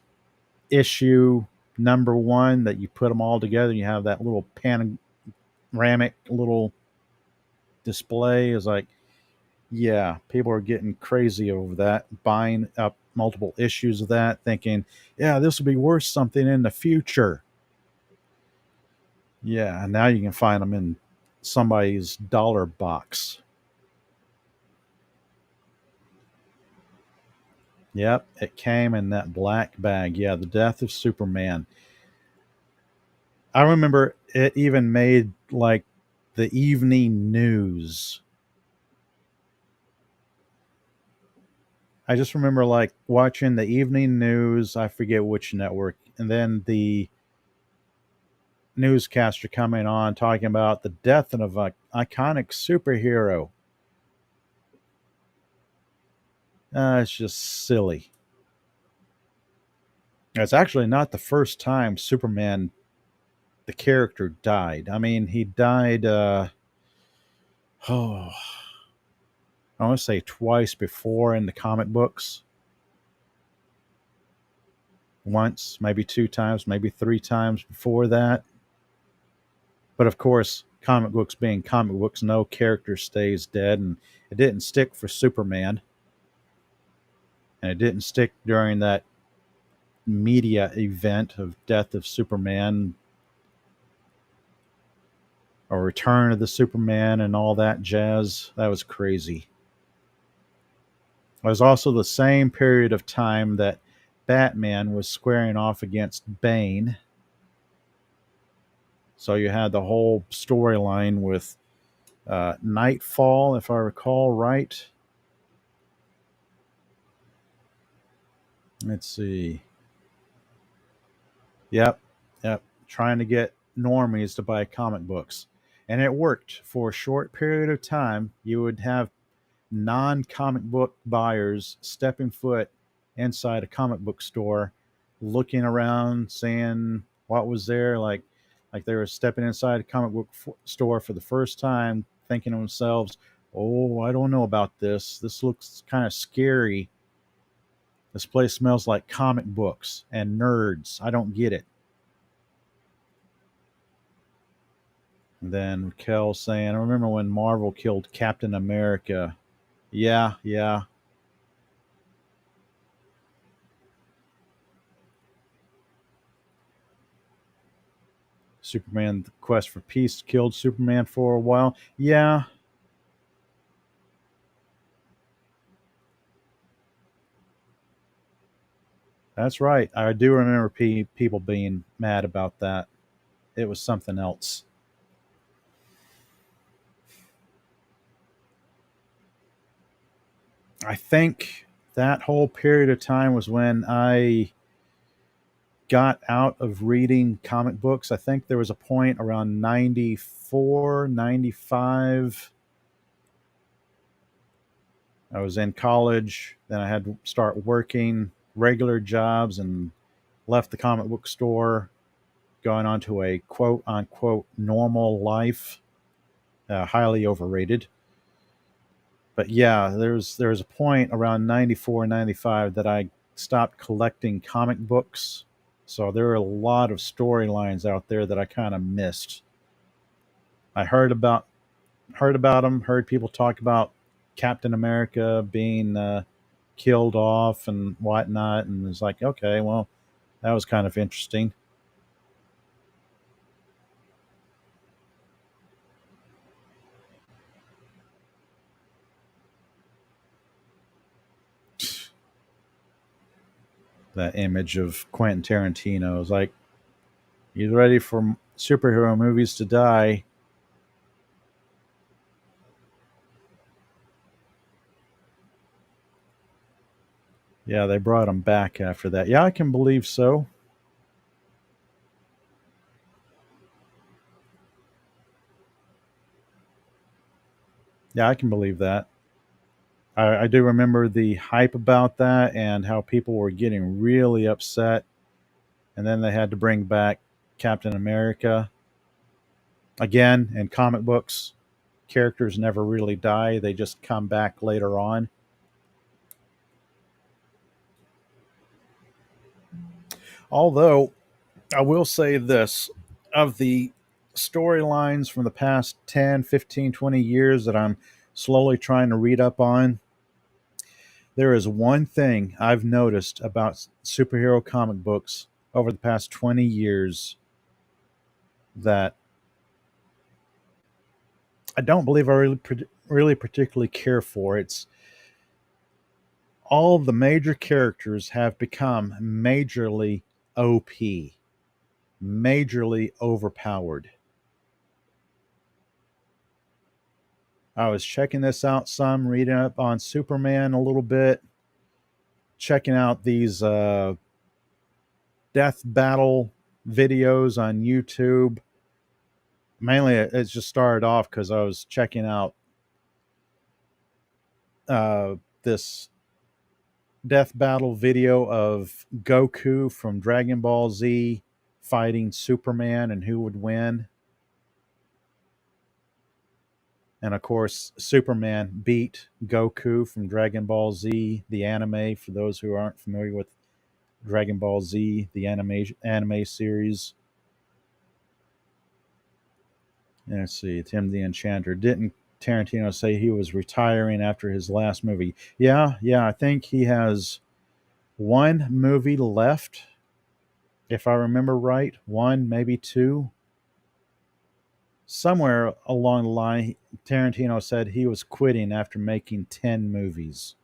issue #1 that you put them all together. And you have that little panoramic little display. Is like, yeah, people are getting crazy over that, buying up multiple issues of that, thinking, yeah, this will be worth something in the future. Yeah, and now you can find them in somebody's dollar box. Yep, it came in that black bag. Yeah, the death of Superman. I remember it even made like the evening news. I just remember like watching the evening news. I forget which network, and then the newscaster coming on talking about the death of an iconic superhero. It's just silly. It's actually not the first time Superman, the character, died. I mean, he died, oh, I want to say twice before in the comic books. Once, maybe two times, maybe three times before that. But of course, comic books being comic books, no character stays dead, and it didn't stick for Superman, and it didn't stick during that media event of death of Superman or return of the Superman and all that jazz. That was crazy. It was also the same period of time that Batman was squaring off against Bane. So you had the whole storyline with Nightfall, if I recall right. Let's see. Yep, yep. Trying to get normies to buy comic books. And it worked for a short period of time. You would have non comic book buyers stepping foot inside a comic book store, looking around, saying what was there, like they were stepping inside a comic book store for the first time, thinking to themselves, "Oh, I don't know about this. This looks kind of scary. This place smells like comic books and nerds. I don't get it." And then Kel saying, "I remember when Marvel killed Captain America." Yeah, yeah. Superman, the Quest for Peace killed Superman for a while. Yeah, that's right. I do remember people being mad about that. It was something else. I think that whole period of time was when I got out of reading comic books. I think there was a point around 94, 95. I was in college. Then I had to start working regular jobs and left the comic book store, going on to a quote unquote normal life. Highly overrated. But yeah, there's a point around 94, 95 that I stopped collecting comic books. So there are a lot of storylines out there that I kind of missed. I heard about them, heard people talk about Captain America being killed off and whatnot, and it's like, okay, well, that was kind of interesting. That image of Quentin Tarantino is like, he's ready for superhero movies to die. Yeah, they brought him back after that. Yeah, I can believe so. Yeah, I can believe that. I do remember the hype about that and how people were getting really upset. And then they had to bring back Captain America. Again, in comic books, characters never really die, they just come back later on. Although, I will say this, of the storylines from the past 10, 15, 20 years that I'm slowly trying to read up on, there is one thing I've noticed about superhero comic books over the past 20 years that I don't believe I really particularly care for. It's all of the major characters have become majorly OP, majorly overpowered. I was checking this out some, reading up on Superman a little bit, checking out these death battle videos on YouTube. Mainly, it just started off because I was checking out this death battle video of Goku from Dragon Ball Z fighting Superman and who would win. And of course, Superman beat Goku from Dragon Ball Z, the anime, for those who aren't familiar with Dragon Ball Z, the anime series. And let's see, Tim the Enchanter. Didn't Tarantino say he was retiring after his last movie? Yeah, I think he has one movie left, if I remember right. One, maybe two. Somewhere along the line, Tarantino said he was quitting after making 10 movies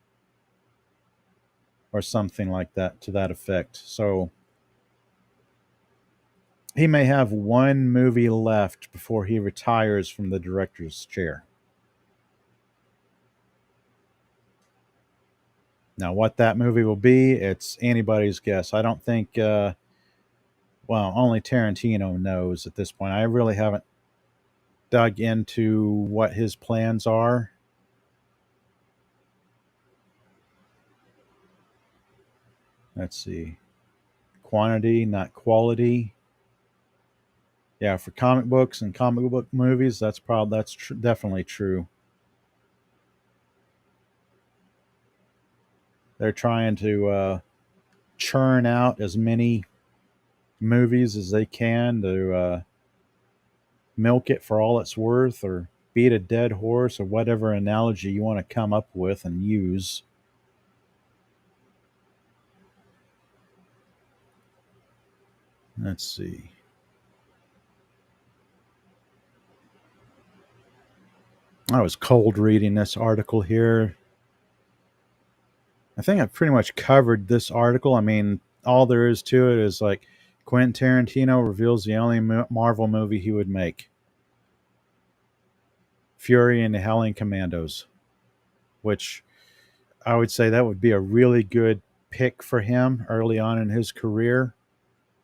or something like that, to that effect. So he may have one movie left before he retires from the director's chair. Now, what that movie will be, it's anybody's guess. I don't think, well, only Tarantino knows at this point. I really haven't dug into what his plans are. Let's see. Quantity, not quality. Yeah, for comic books and comic book movies, that's definitely true. They're trying to churn out as many movies as they can to milk it for all it's worth, or beat a dead horse, or whatever analogy you want to come up with and use. Let's see. I was cold reading this article here. I think I've pretty much covered this article. I mean, all there is to it is like Quentin Tarantino reveals the only Marvel movie he would make: Fury and the Howling Commandos, which I would say that would be a really good pick for him early on in his career.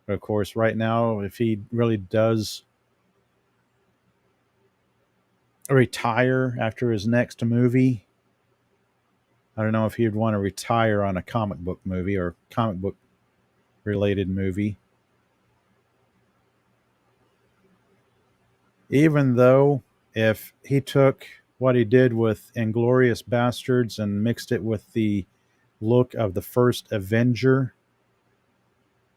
But of course, right now, if he really does retire after his next movie, I don't know if he'd want to retire on a comic book movie or comic book related movie. Even though if he took what he did with Inglorious Bastards and mixed it with the look of the first Avenger,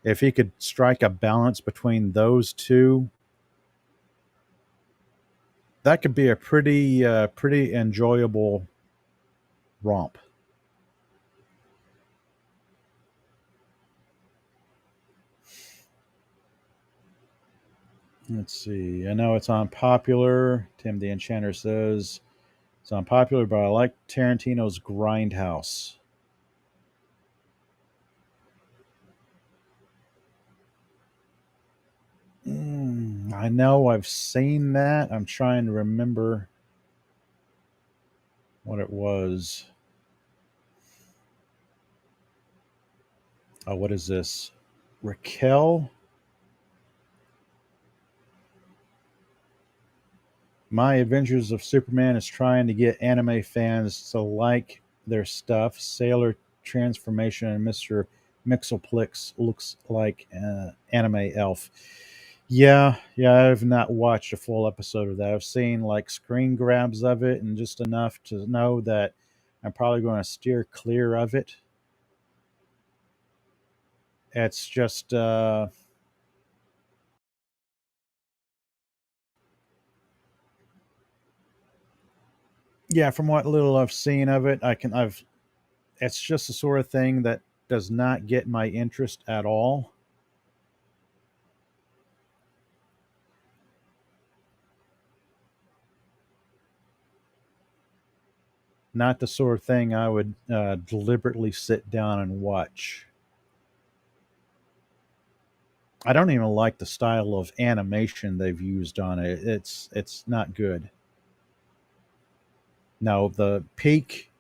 if he could strike a balance between those two, that could be a pretty enjoyable romp. Let's see. I know it's unpopular. Tim the Enchanter says it's unpopular, but I like Tarantino's Grindhouse. I know I've seen that. I'm trying to remember what it was. Oh, what is this? Raquel? My Adventures of Superman is trying to get anime fans to like their stuff. Sailor Transformation and Mr. Mixelplix looks like anime elf. Yeah, I've not watched a full episode of that. I've seen like screen grabs of it and just enough to know that I'm probably going to steer clear of it. It's just yeah, from what little I've seen of it, I've it's just the sort of thing that does not get my interest at all. Not the sort of thing I would deliberately sit down and watch. I don't even like the style of animation they've used on it. It's not good. No, the peak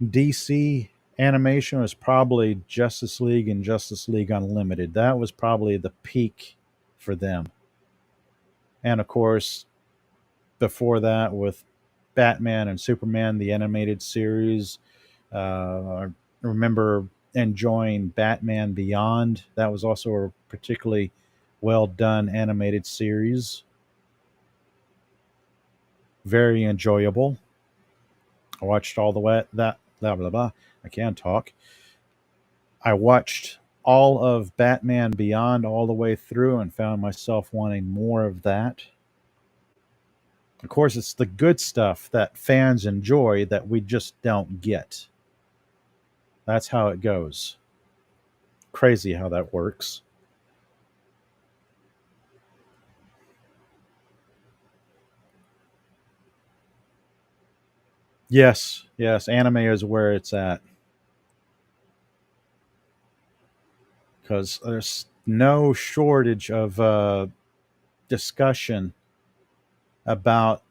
DC animation was probably Justice League and Justice League Unlimited. That was probably the peak for them. And of course, before that, with Batman and Superman, the animated series, I remember enjoying Batman Beyond. That was also a particularly well done animated series. Very enjoyable. I watched all the way that blah blah blah. I can talk. I watched all of Batman Beyond all the way through and found myself wanting more of that. Of course, it's the good stuff that fans enjoy that we just don't get. That's how it goes. Crazy how that works. Yes, yes, anime is where it's at because there's no shortage of discussion about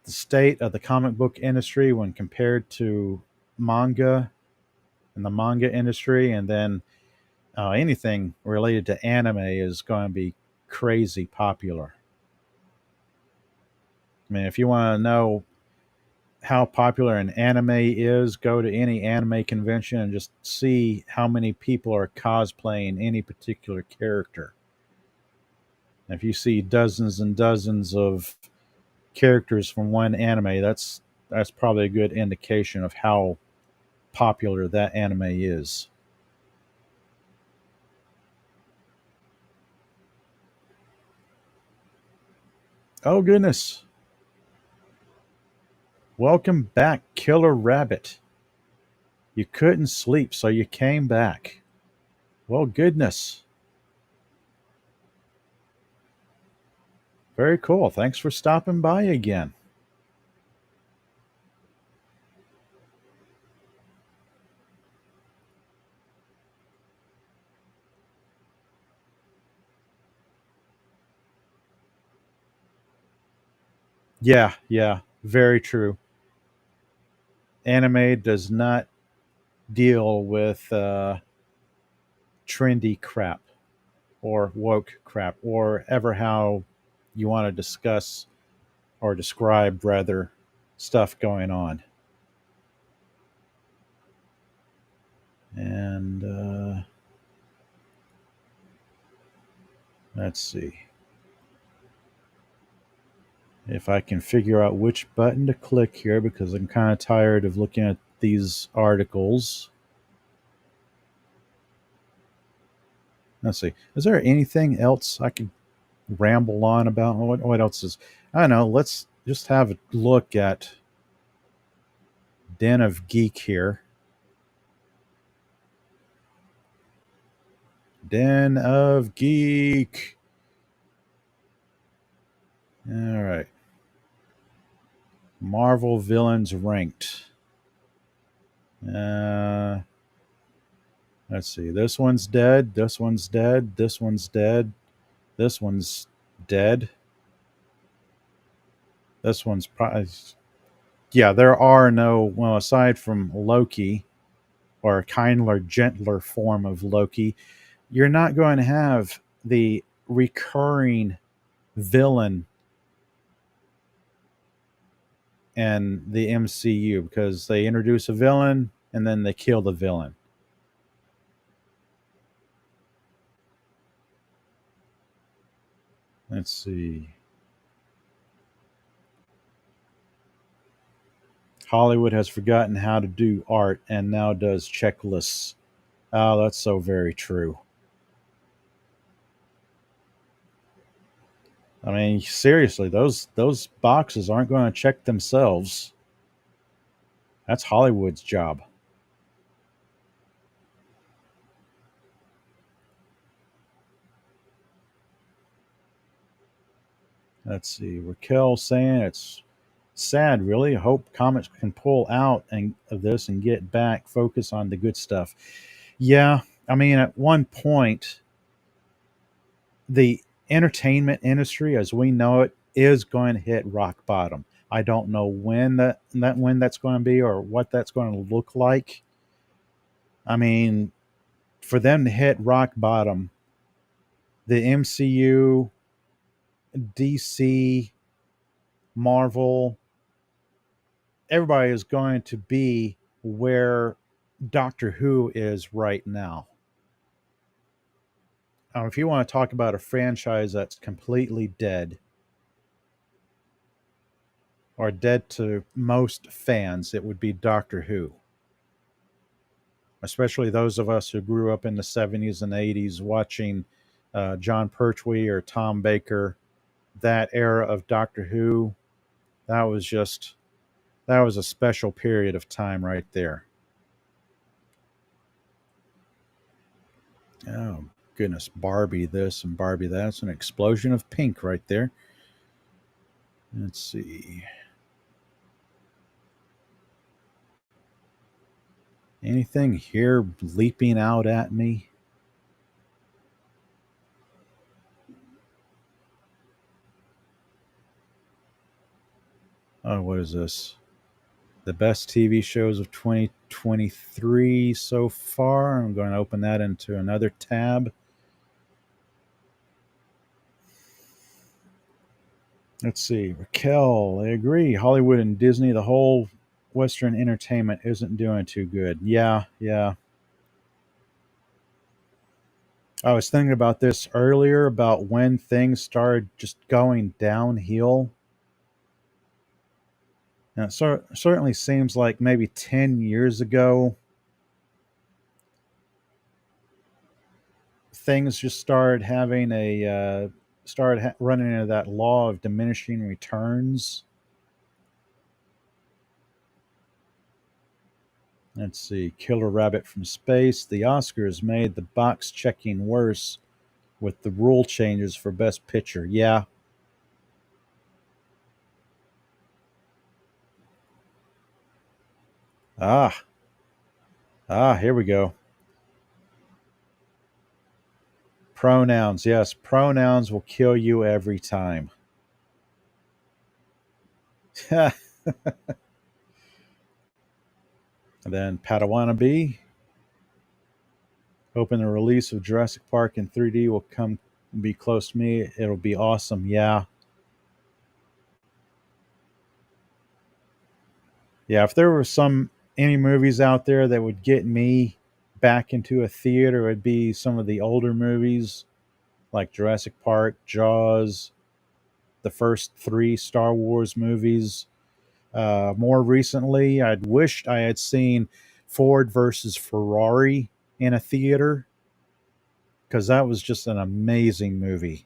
the state of the comic book industry when compared to manga and the manga industry, and then anything related to anime is going to be crazy popular. I mean, if you want to know how popular an anime is, go to any anime convention and just see how many people are cosplaying any particular character. If you see dozens and dozens of characters from one anime, that's probably a good indication of how popular that anime is. Oh goodness. Welcome back, Killer Rabbit. You couldn't sleep, so you came back. Well, goodness. Very cool. Thanks for stopping by again. Yeah, yeah, very true. Anime does not deal with trendy crap or woke crap or ever how you want to discuss or describe, rather, stuff going on. And let's see if I can figure out which button to click here because I'm kind of tired of looking at these articles. Let's see. Is there anything else I could ramble on about? What else is? I don't know. Let's just have a look at Den of Geek here. Den of Geek. All right. Marvel villains ranked. Uh, let's see. This one's dead. This one's dead. This one's dead. This one's dead. This one's probably. Yeah, there are no. Well, aside from Loki, or a kinder, gentler form of Loki, you're not going to have the recurring villain in the MCU because they introduce a villain and then they kill the villain. Let's see. Hollywood has forgotten how to do art and now does checklists. Oh, that's so very true. I mean, seriously, those boxes aren't going to check themselves. That's Hollywood's job. Let's see. Raquel saying it's sad, really. I hope comics can pull out of this and get back, focus on the good stuff. Yeah, I mean, at one point, the entertainment industry, as we know it, is going to hit rock bottom. I don't know when that's going to be or what that's going to look like. I mean, for them to hit rock bottom, the MCU, DC, Marvel, everybody is going to be where Doctor Who is right now. If you want to talk about a franchise that's completely dead or dead to most fans, it would be Doctor Who. Especially those of us who grew up in the 70s and 80s watching John Pertwee or Tom Baker, that era of Doctor Who, that was just, that was a special period of time right there. Oh, goodness. Barbie this and Barbie that. It's an explosion of pink right there. Let's see. Anything here leaping out at me? Oh, what is this? The best TV shows of 2023 so far. I'm going to open that into another tab. Let's see. Raquel, I agree. Hollywood and Disney, the whole Western entertainment isn't doing too good. Yeah, yeah. I was thinking about this earlier about when things started just going downhill. And it certainly seems like maybe 10 years ago, things just started having running into that law of diminishing returns. Let's see. Killer Rabbit from Space. The Oscars made the box checking worse with the rule changes for Best Picture. Yeah. Ah, here we go. Pronouns. Yes, pronouns will kill you every time. And then Padawan. Hoping the release of Jurassic Park in 3D will come be close to me. It'll be awesome. Yeah. Yeah, if there were any movies out there that would get me back into a theater, it would be some of the older movies like Jurassic Park, Jaws, the first three Star Wars movies. More recently, I'd wished I had seen Ford versus Ferrari in a theater because that was just an amazing movie.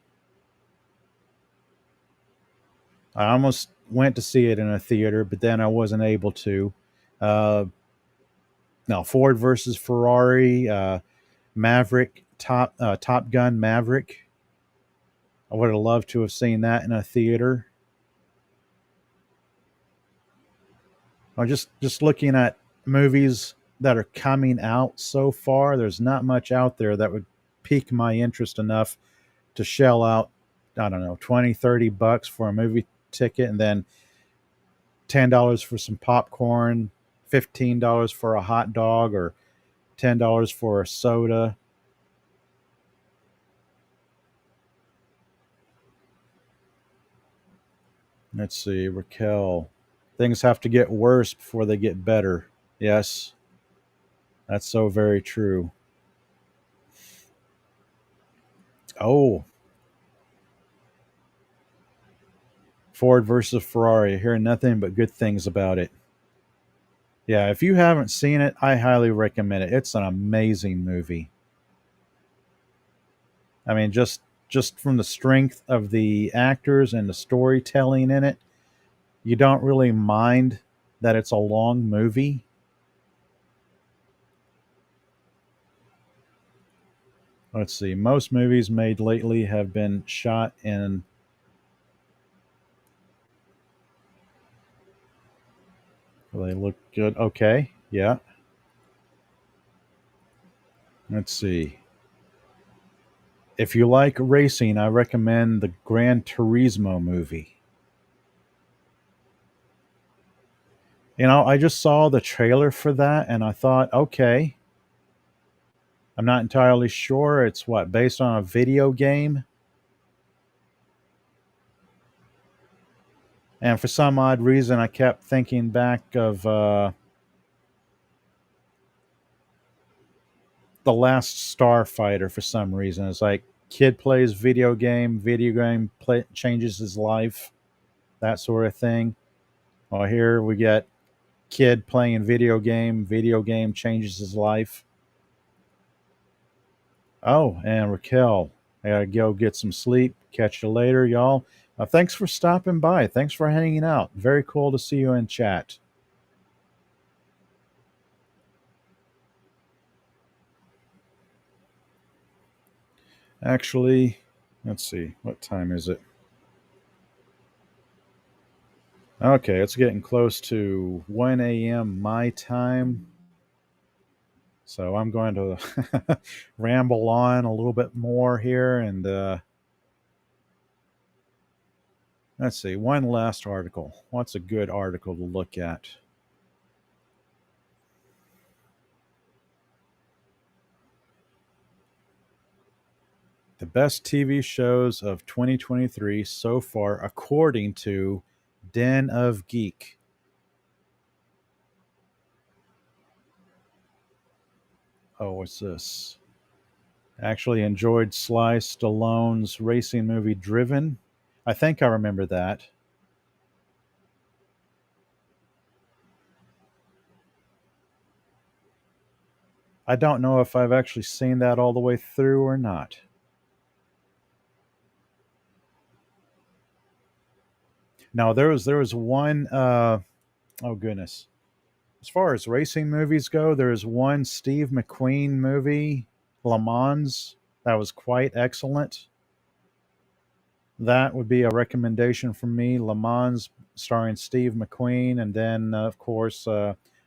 I almost went to see it in a theater, but then I wasn't able to. Uh, no, Ford versus Ferrari, Maverick, Top Gun Maverick. I would have loved to have seen that in a theater. Or just looking at movies that are coming out so far, there's not much out there that would pique my interest enough to shell out, I don't know, 20, $30 for a movie ticket and then $10 for some popcorn, $15 for a hot dog, or $10 for a soda. Let's see, Raquel. Things have to get worse before they get better. Yes, that's so very true. Oh, Ford versus Ferrari. I hear nothing but good things about it. Yeah, if you haven't seen it, I highly recommend it. It's an amazing movie. I mean, just from the strength of the actors and the storytelling in it, you don't really mind that it's a long movie. Let's see. Most movies made lately have been shot in. Well, they look good. Okay. Yeah. Let's see. If you like racing, I recommend the Gran Turismo movie. I just saw the trailer for that and I thought, okay, I'm not entirely sure. It's what, based on a video game? And for some odd reason, I kept thinking back of The Last Starfighter for some reason. It's like kid plays video game changes his life, that sort of thing. Well, here we get kid playing video game changes his life. Oh, and Raquel, I gotta go get some sleep. Catch you later, y'all. Thanks for stopping by. Thanks for hanging out. Very cool to see you in chat. Actually, let's see. What time is it? Okay, it's getting close to 1 a.m. my time. So I'm going to ramble on a little bit more here. And let's see. One last article. What's a good article to look at? The best TV shows of 2023 so far, according to Den of Geek. Oh, what's this? Actually enjoyed Sly Stallone's racing movie Driven. I think I remember that. I don't know if I've actually seen that all the way through or not. Now there was one oh goodness. As far as racing movies go, there is one Steve McQueen movie, Le Mans, that was quite excellent. That would be a recommendation from me. Le Mans, starring Steve McQueen, and then of course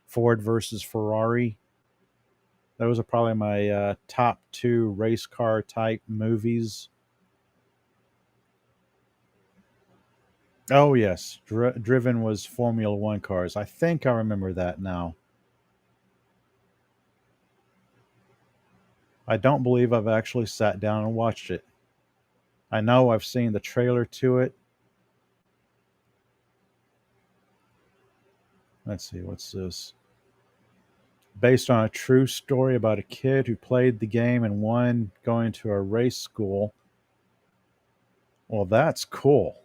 Ford versus Ferrari. Those are probably my top two race car type movies. Oh yes, Driven was Formula One cars. I think I remember that now. I don't believe I've actually sat down and watched it. I know I've seen the trailer to it. Let's see, what's this? Based on a true story about a kid who played the game and won going to a race school. Well, that's cool.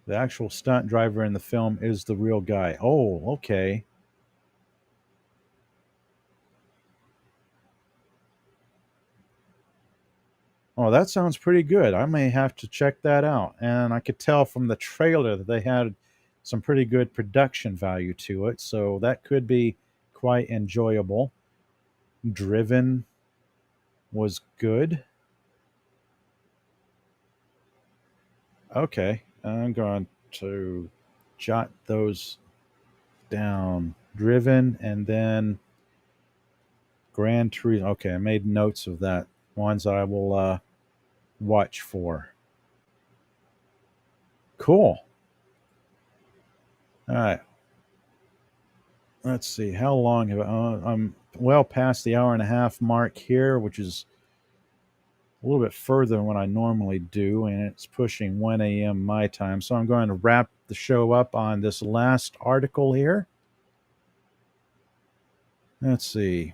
The actual stunt driver in the film is the real guy. Oh, okay. Oh, that sounds pretty good. I may have to check that out. And I could tell from the trailer that they had some pretty good production value to it. So that could be quite enjoyable. Driven was good. Okay. I'm going to jot those down. Driven and then Gran Turismo. Okay, I made notes of that. Ones I will watch for. Cool. All right. Let's see. How long have I'm well past the hour and a half mark here, which is a little bit further than what I normally do, and it's pushing 1 a.m. my time. So I'm going to wrap the show up on this last article here. Let's see.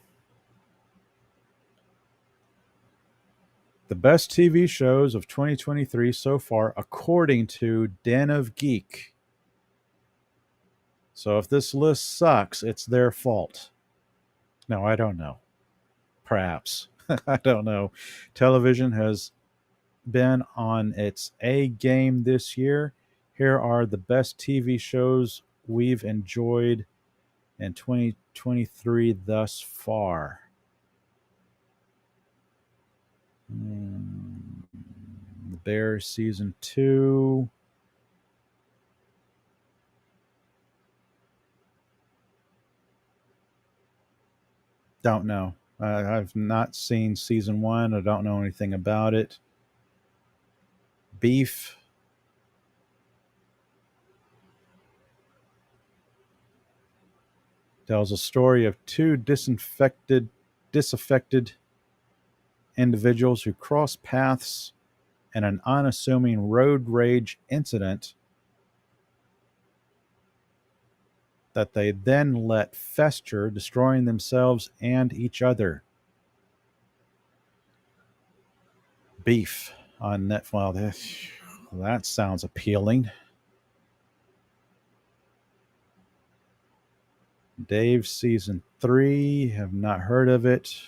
The best TV shows of 2023 so far, according to Den of Geek. So if this list sucks, it's their fault. No, I don't know. Perhaps. I don't know. Television has been on its A game this year. Here are the best TV shows we've enjoyed in 2023 thus far. The Bears season 2. Don't know. I've not seen season 1. I don't know anything about it. Beef. Tells a story of two disaffected individuals who cross paths in an unassuming road rage incident that they then let fester, destroying themselves and each other. Beef on Netflix. Well, that sounds appealing. Dave season 3. Have not heard of it.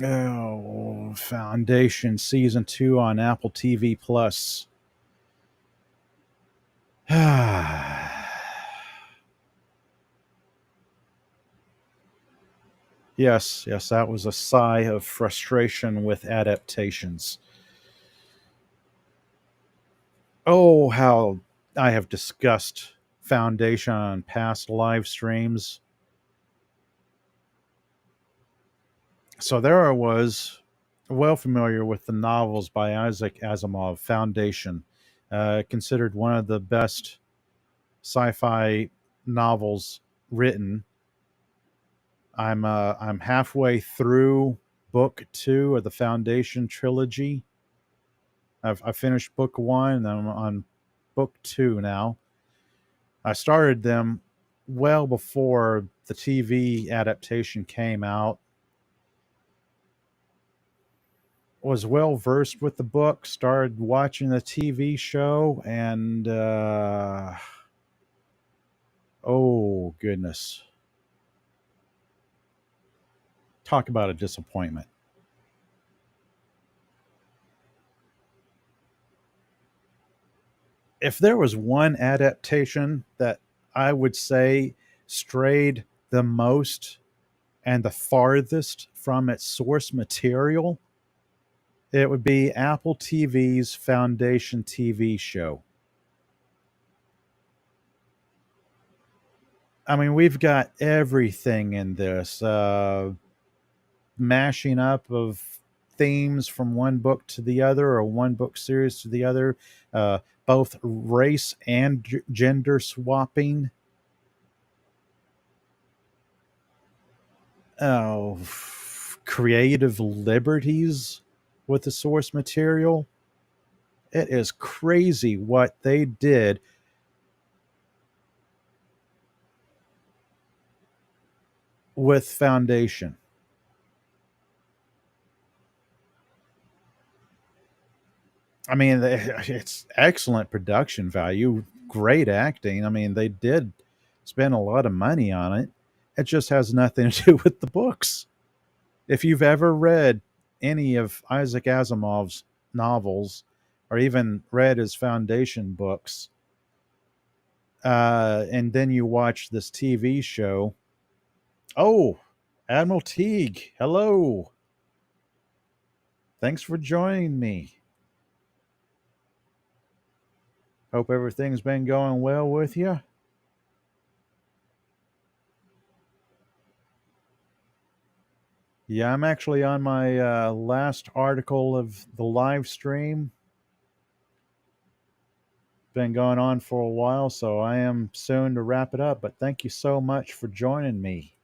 Oh, Foundation season 2 on Apple TV Plus. Yes, that was a sigh of frustration with adaptations. Oh, how I have discussed Foundation on past live streams. So there I was, well familiar with the novels by Isaac Asimov, Foundation, considered one of the best sci-fi novels written. I'm halfway through book 2 of the Foundation trilogy. I finished book 1 and I'm on book 2 now. I started them well before the TV adaptation came out. Was well versed with the book, started watching the TV show, and oh goodness. Talk about a disappointment. If there was one adaptation that I would say strayed the most and the farthest from its source material, it would be Apple TV's Foundation TV show. I mean, we've got everything in this mashing up of themes from one book to the other or one book series to the other, both race and gender swapping. Oh, creative liberties with the source material. It is crazy what they did with Foundation. I mean, it's excellent production value, great acting. I mean, they did spend a lot of money on it. It just has nothing to do with the books. If you've ever read any of Isaac Asimov's novels or even read his Foundation books, and then you watch this TV show, oh, Admiral Teague, hello. Thanks for joining me. Hope everything's been going well with you. Yeah, I'm actually on my last article of the live stream. Been going on for a while, so I am soon to wrap it up. But thank you so much for joining me.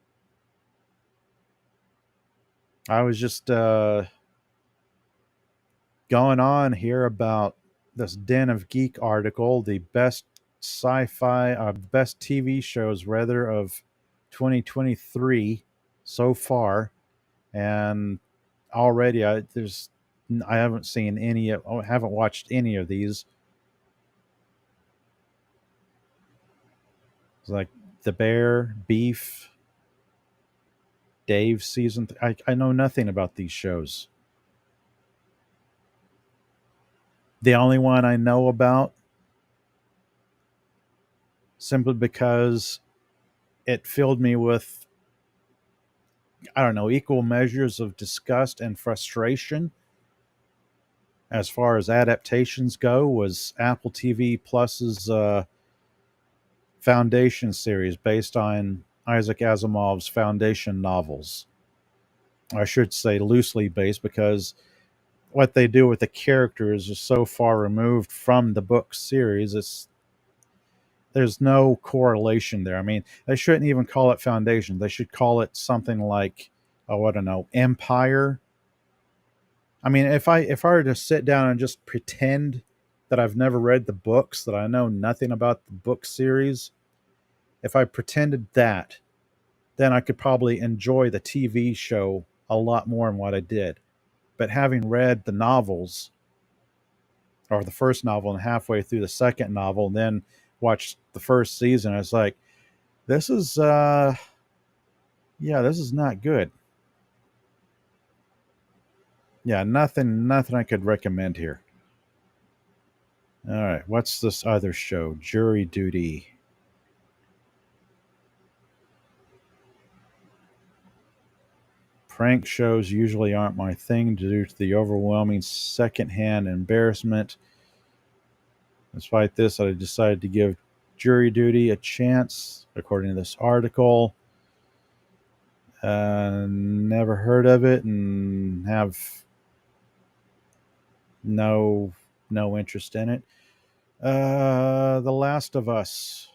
I was just going on here about this Den of Geek article, the best sci-fi, best TV shows rather of 2023 so far, and already I haven't seen any of, I haven't watched any of these. It's like The Bear, Beef, Dave season. I know nothing about these shows. The only one I know about, simply because it filled me with, I don't know, equal measures of disgust and frustration as far as adaptations go, was Apple TV Plus's Foundation series based on Isaac Asimov's Foundation novels. I should say loosely based, because what they do with the characters is so far removed from the book series. There's no correlation there. I mean, they shouldn't even call it Foundation. They should call it something like, oh, I don't know, Empire. I mean, if I were to sit down and just pretend that I've never read the books, that I know nothing about the book series, if I pretended that, then I could probably enjoy the TV show a lot more than what I did. But having read the novels, or the first novel and halfway through the second novel, and then watched the first season, I was like, this is yeah, this is not good. Yeah, nothing I could recommend here. All right, what's this other show? Jury Duty. Prank shows usually aren't my thing due to the overwhelming secondhand embarrassment. Despite this, I decided to give Jury Duty a chance, according to this article. Never heard of it and have no no interest in it. The Last of Us.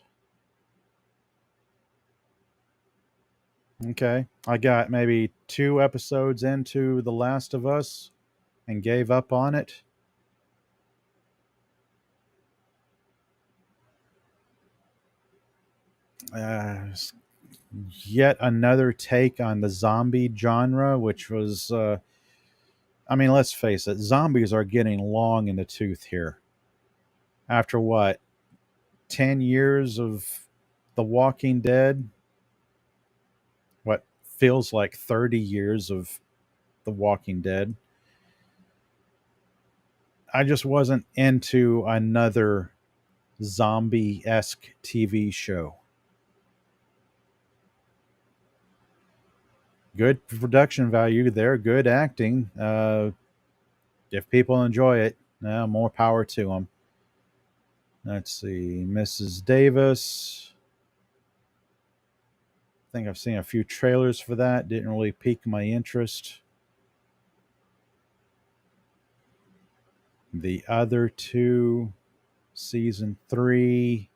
Okay, I got maybe 2 episodes into The Last of Us and gave up on it. Uh, Yet another take on the zombie genre, which was, I mean, let's face it, zombies are getting long in the tooth here. After what, 10 years of The Walking Dead? What feels like 30 years of The Walking Dead? I just wasn't into another zombie esque TV show. Good production value there, good acting. If people enjoy it, more power to them. Let's see, Mrs. Davis. I think I've seen a few trailers for that. Didn't really pique my interest. The other two, season 3,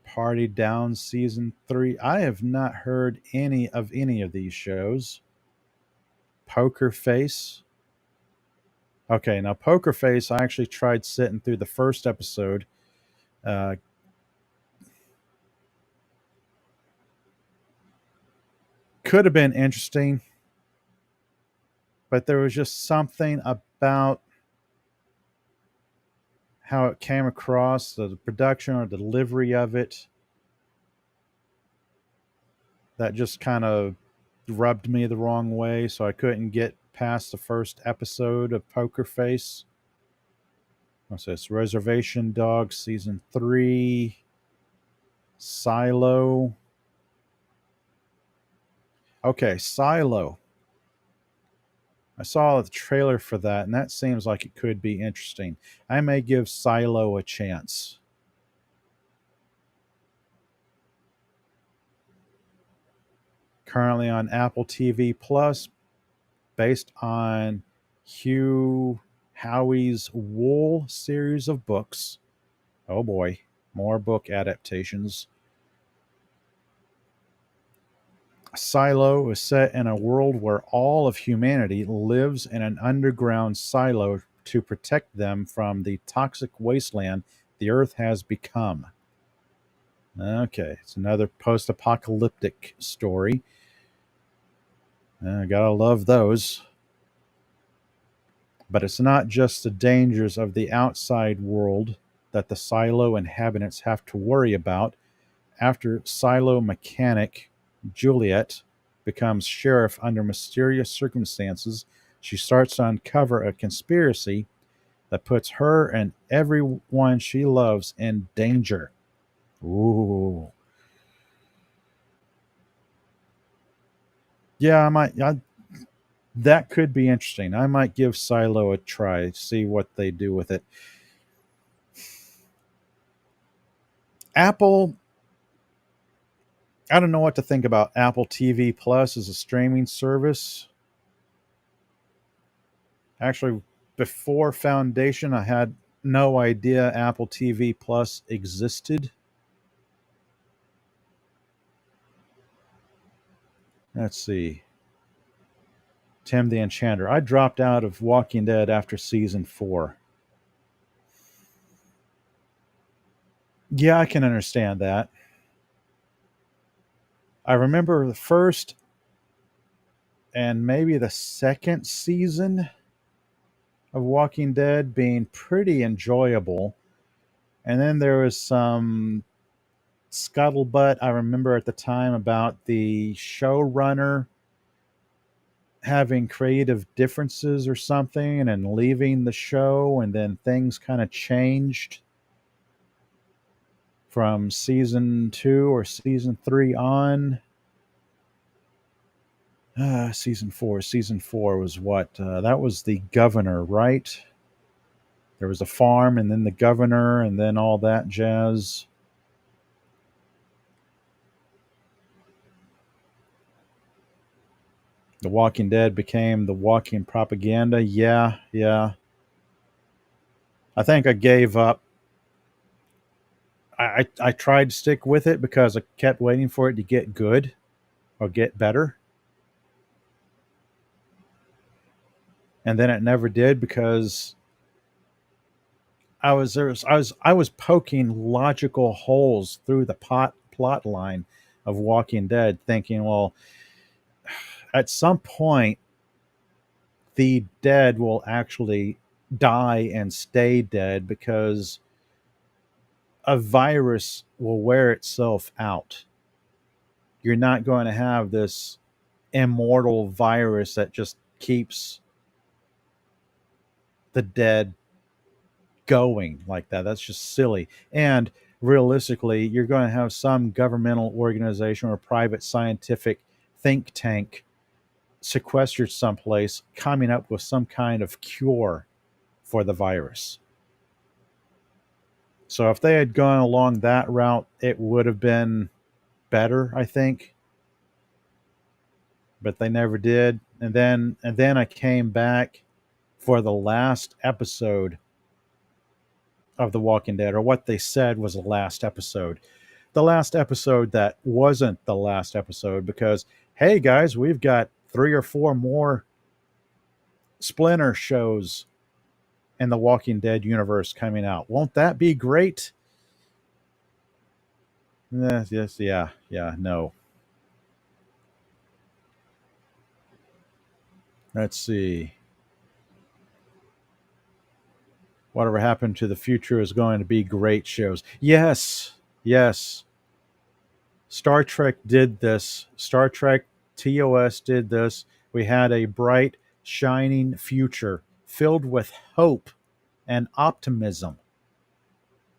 Party Down season 3. I have not heard any of these shows. Poker Face. Okay, now Poker Face, I actually tried sitting through the first episode. Uh, could have been interesting, but there was just something about how it came across, the production or delivery of it, that just kind of rubbed me the wrong way. So I couldn't get past the first episode of Poker Face. What's this? Reservation Dogs season 3, Silo. Okay, Silo. I saw the trailer for that, and that seems like it could be interesting. I may give Silo a chance. Currently on Apple TV Plus, based on Hugh Howey's Wool series of books. Oh boy, more book adaptations. Silo is set in a world where all of humanity lives in an underground silo to protect them from the toxic wasteland the Earth has become. Okay, it's another post apocalyptic story. Gotta love those. But it's not just the dangers of the outside world that the silo inhabitants have to worry about. After silo mechanic Juliet becomes sheriff under mysterious circumstances, she starts to uncover a conspiracy that puts her and everyone she loves in danger. Ooh. Yeah, that could be interesting. I might give Silo a try, see what they do with it. Apple, I don't know what to think about Apple TV Plus as a streaming service. Actually, before Foundation, I had no idea Apple TV Plus existed. Let's see. Tim the Enchanter. I dropped out of Walking Dead after season 4. Yeah, I can understand that. I remember the first and maybe the second season of Walking Dead being pretty enjoyable. And then there was some scuttlebutt I remember at the time about the showrunner having creative differences or something and leaving the show, and then things kind of changed from season 2 or season 3 on. Season 4 was what? That was the governor, right? There was a farm and then the governor and then all that jazz. The Walking Dead became the Walking Propaganda. Yeah, yeah. I think I gave up. I tried to stick with it because I kept waiting for it to get good or get better, and then it never did because I was poking logical holes through the plot line of Walking Dead, thinking, well, at some point the dead will actually die and stay dead because a virus will wear itself out. You're not going to have this immortal virus that just keeps the dead going like that. That's just silly. And realistically, you're going to have some governmental organization or private scientific think tank sequestered someplace coming up with some kind of cure for the virus. So if they had gone along that route, it would have been better, I think. But they never did. And then I came back for the last episode of The Walking Dead, or what they said was the last episode. The last episode that wasn't the last episode because, hey guys, we've got 3 or 4 more Splinter shows in the Walking Dead universe coming out. Won't that be great? Yes, yeah, no. Let's see. Whatever happened to the future is going to be great shows. Yes, yes. Star Trek did this. Star Trek TOS did this. We had a bright, shining future filled with hope and optimism.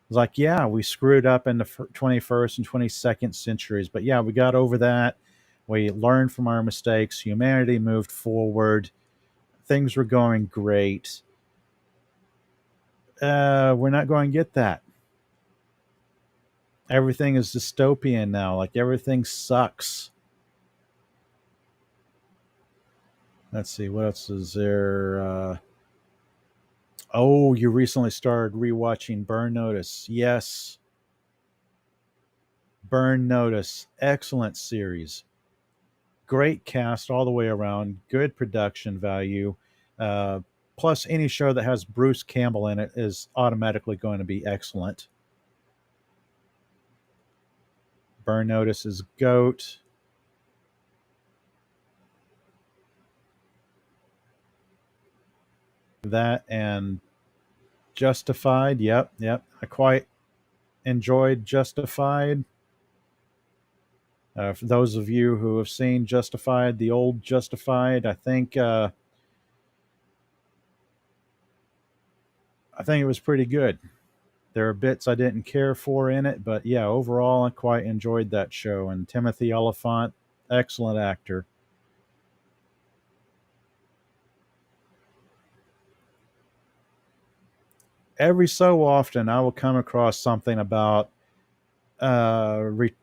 It's like, yeah, we screwed up in the 21st and 22nd centuries, but yeah, we got over that. We learned from our mistakes. Humanity moved forward. Things were going great. We're not going to get that. Everything is dystopian now. Like everything sucks. Let's see, what else is there? Oh, you recently started rewatching Burn Notice. Yes, Burn Notice. Excellent series. Great cast all the way around. Good production value. Uh, Plus, any show that has Bruce Campbell in it is automatically going to be excellent. Burn Notice is GOAT. That and Justified. Yep, yep. I quite enjoyed Justified. For those of you who have seen Justified, the old Justified, I think it was pretty good. There are bits I didn't care for in it, but yeah, overall I quite enjoyed that show. And Timothy Oliphant, excellent actor. Every so often, I will come across something about uh, re-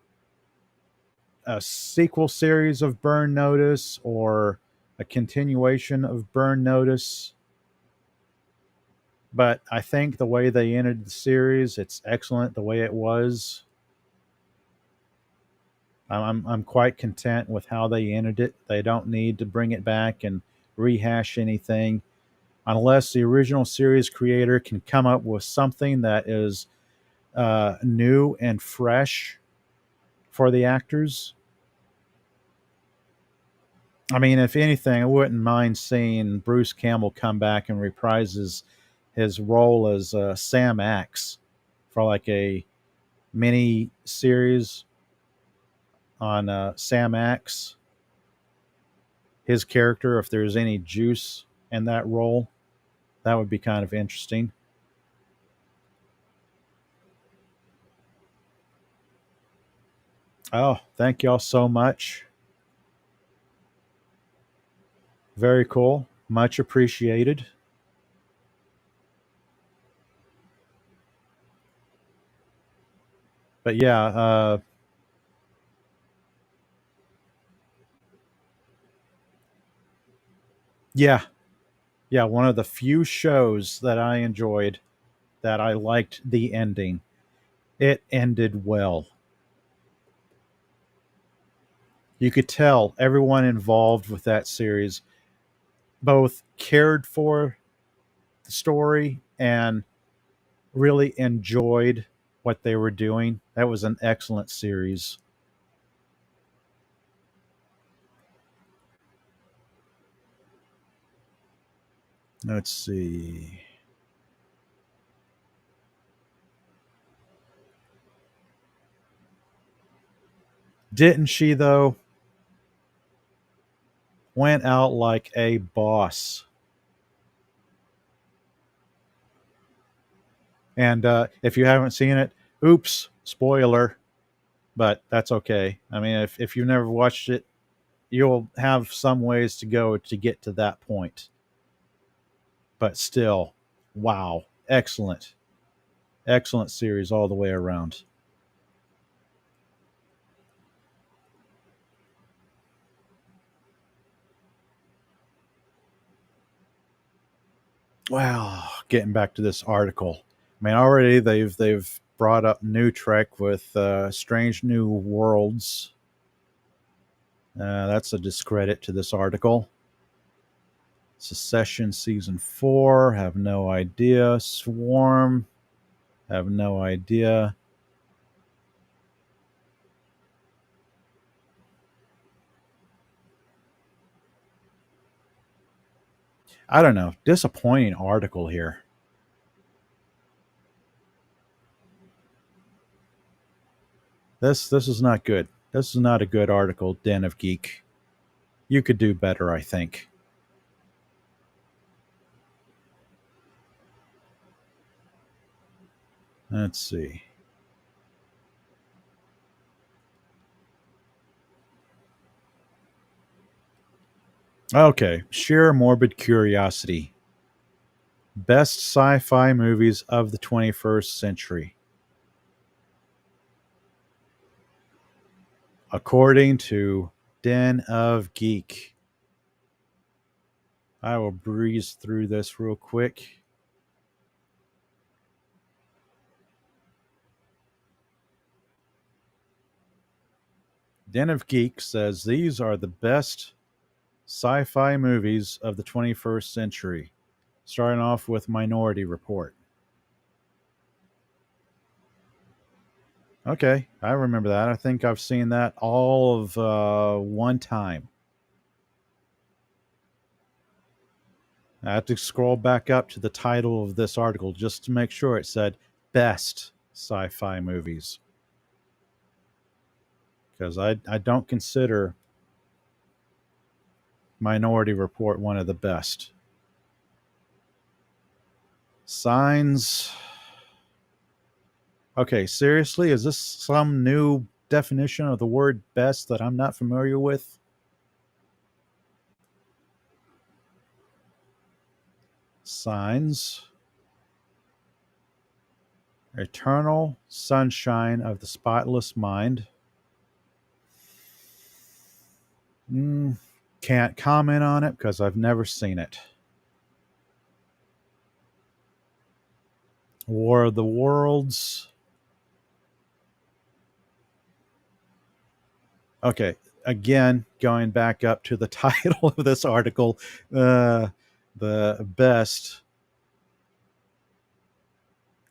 a sequel series of Burn Notice or a continuation of Burn Notice. But I think the way they ended the series, it's excellent the way it was. I'm quite content with how they ended it. They don't need to bring it back and rehash anything unless the original series creator can come up with something that is new and fresh for the actors. I mean, if anything, I wouldn't mind seeing Bruce Campbell come back and reprise his role as Sam Axe for like a mini series on Sam Axe, his character, if there's any juice in that role. That would be kind of interesting. Oh, thank y'all so much. Very cool. Much appreciated. But yeah, yeah, yeah. One of the few shows that I enjoyed that I liked the ending. It ended well. You could tell everyone involved with that series both cared for the story and really enjoyed what they were doing. That was an excellent series. Let's see. Didn't she, though? Went out like a boss. And if you haven't seen it, oops, spoiler, but that's okay. I mean, if you've never watched it, you'll have some ways to go to get to that point. But still, wow, excellent. Excellent series all the way around. Wow, getting back to this article. I mean, already they've brought up new Trek with Strange New Worlds. That's a discredit to this article. Secession season 4, have no idea. Swarm, have no idea. I don't know. Disappointing article here. This is not good. This is not a good article, Den of Geek. You could do better, I think. Let's see. Okay, sheer morbid curiosity. Best sci-fi movies of the 21st century. According to Den of Geek. I will breeze through this real quick. Den of Geek says these are the best sci-fi movies of the 21st century. Starting off with Minority Report. Okay, I remember that. I think I've seen that all of one time. I have to scroll back up to the title of this article just to make sure it said best sci-fi movies. Because I don't consider Minority Report one of the best. Signs. Okay, seriously, is this some new definition of the word best that I'm not familiar with? Signs. Eternal Sunshine of the Spotless Mind. Mm, can't comment on it because I've never seen it. War of the Worlds. Okay, again, going back up to the title of this article, uh, the best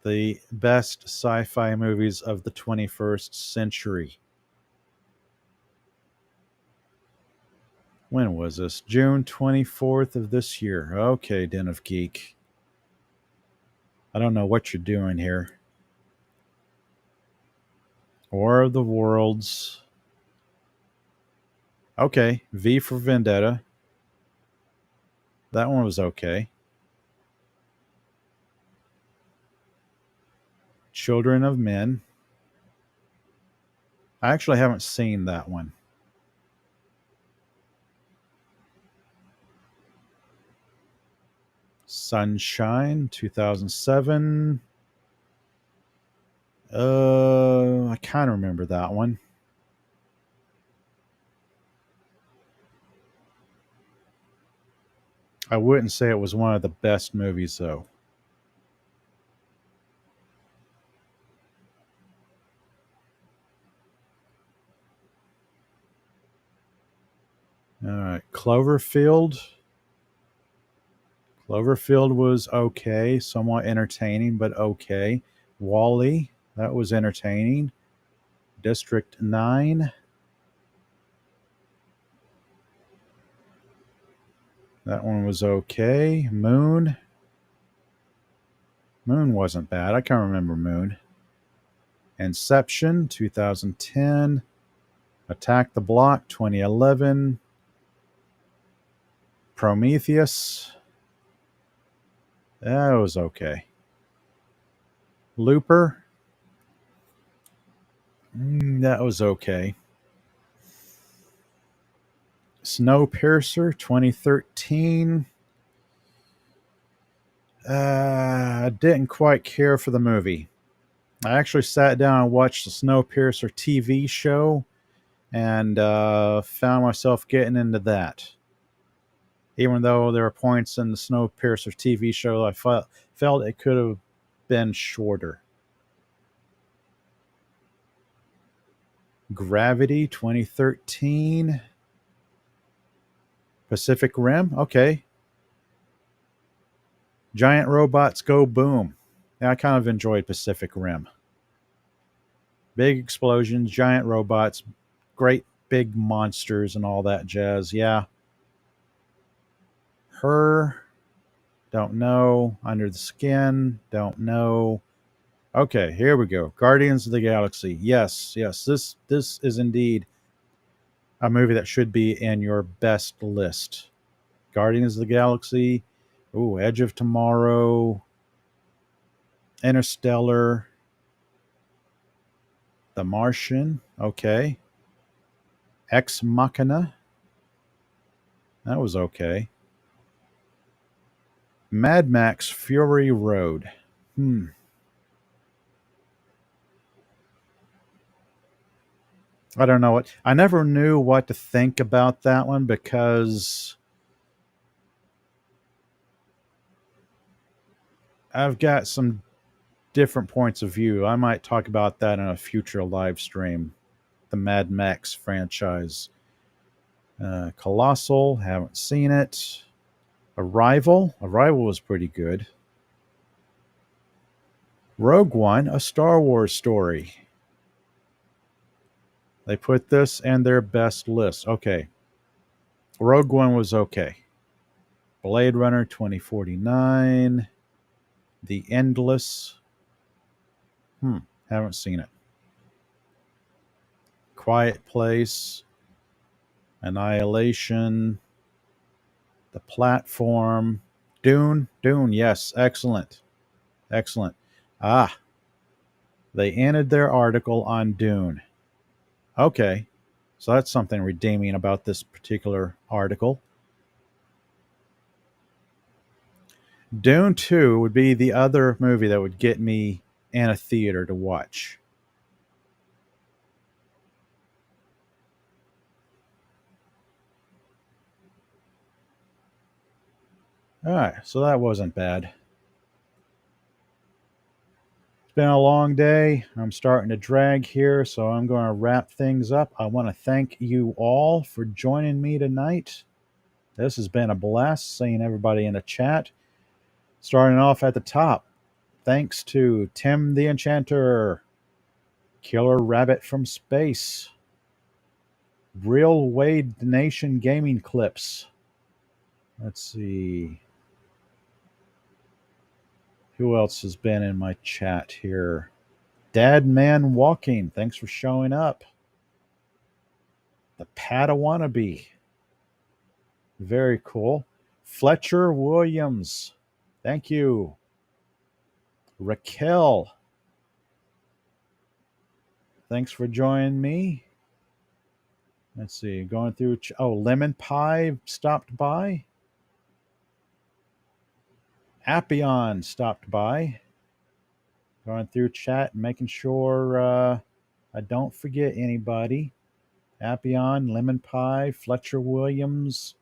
the best sci-fi movies of the 21st century. When was this? June 24th of this year. Okay, Den of Geek. I don't know what you're doing here. War of the Worlds. Okay, V for Vendetta. That one was okay. Children of Men. I actually haven't seen that one. Sunshine, 2007. I kind of remember that one. I wouldn't say it was one of the best movies, though. All right, Cloverfield. Cloverfield was okay, somewhat entertaining, but okay. Wall-E, that was entertaining. District 9, that one was okay. Moon wasn't bad. I can't remember Moon. Inception, 2010. Attack the Block, 2011. Prometheus, that was okay. Looper, that was okay. Snowpiercer, 2013. I didn't quite care for the movie. I actually sat down and watched the Snowpiercer TV show and found myself getting into that. Even though there were points in the Snowpiercer TV show I felt it could have been shorter. Gravity, 2013. Pacific Rim, okay. Giant robots go boom. Yeah, I kind of enjoyed Pacific Rim. Big explosions, giant robots, great big monsters, and all that jazz. Yeah. Her, don't know. Under the Skin, don't know. Okay, here we go. Guardians of the Galaxy. Yes, yes. This is indeed a movie that should be in your best list. Guardians of the Galaxy. Ooh, Edge of Tomorrow. Interstellar. The Martian. Okay. Ex Machina. That was okay. Mad Max Fury Road. I don't know what. I never knew what to think about that one because I've got some different points of view. I might talk about that in a future live stream. The Mad Max franchise. Colossal, haven't seen it. Arrival was pretty good. Rogue One, a Star Wars story. They put this in their best list. Okay. Rogue One was okay. Blade Runner 2049. The Endless. Haven't seen it. Quiet Place. Annihilation. The Platform. Dune, yes, excellent. Excellent. Ah, they ended their article on Dune. Okay, so that's something redeeming about this particular article. Dune 2 would be the other movie that would get me in a theater to watch. All right, so that wasn't bad. Been a long day. I'm starting to drag here, so I'm going to wrap things up. I want to thank you all for joining me tonight. This has been a blast seeing everybody in the chat. Starting off at the top, thanks to Tim the Enchanter, Killer Rabbit from Space, Real Wade Nation Gaming Clips. Let's see. Who else has been in my chat here? Dad Man Walking, thanks for showing up. The Padawannabe, very cool. Fletcher Williams, thank you. Raquel, thanks for joining me. Let's see, going through. Lemon Pie stopped by. Appion stopped by. Going through chat, making sure I don't forget anybody. Appion, Lemon Pie, Fletcher Williams,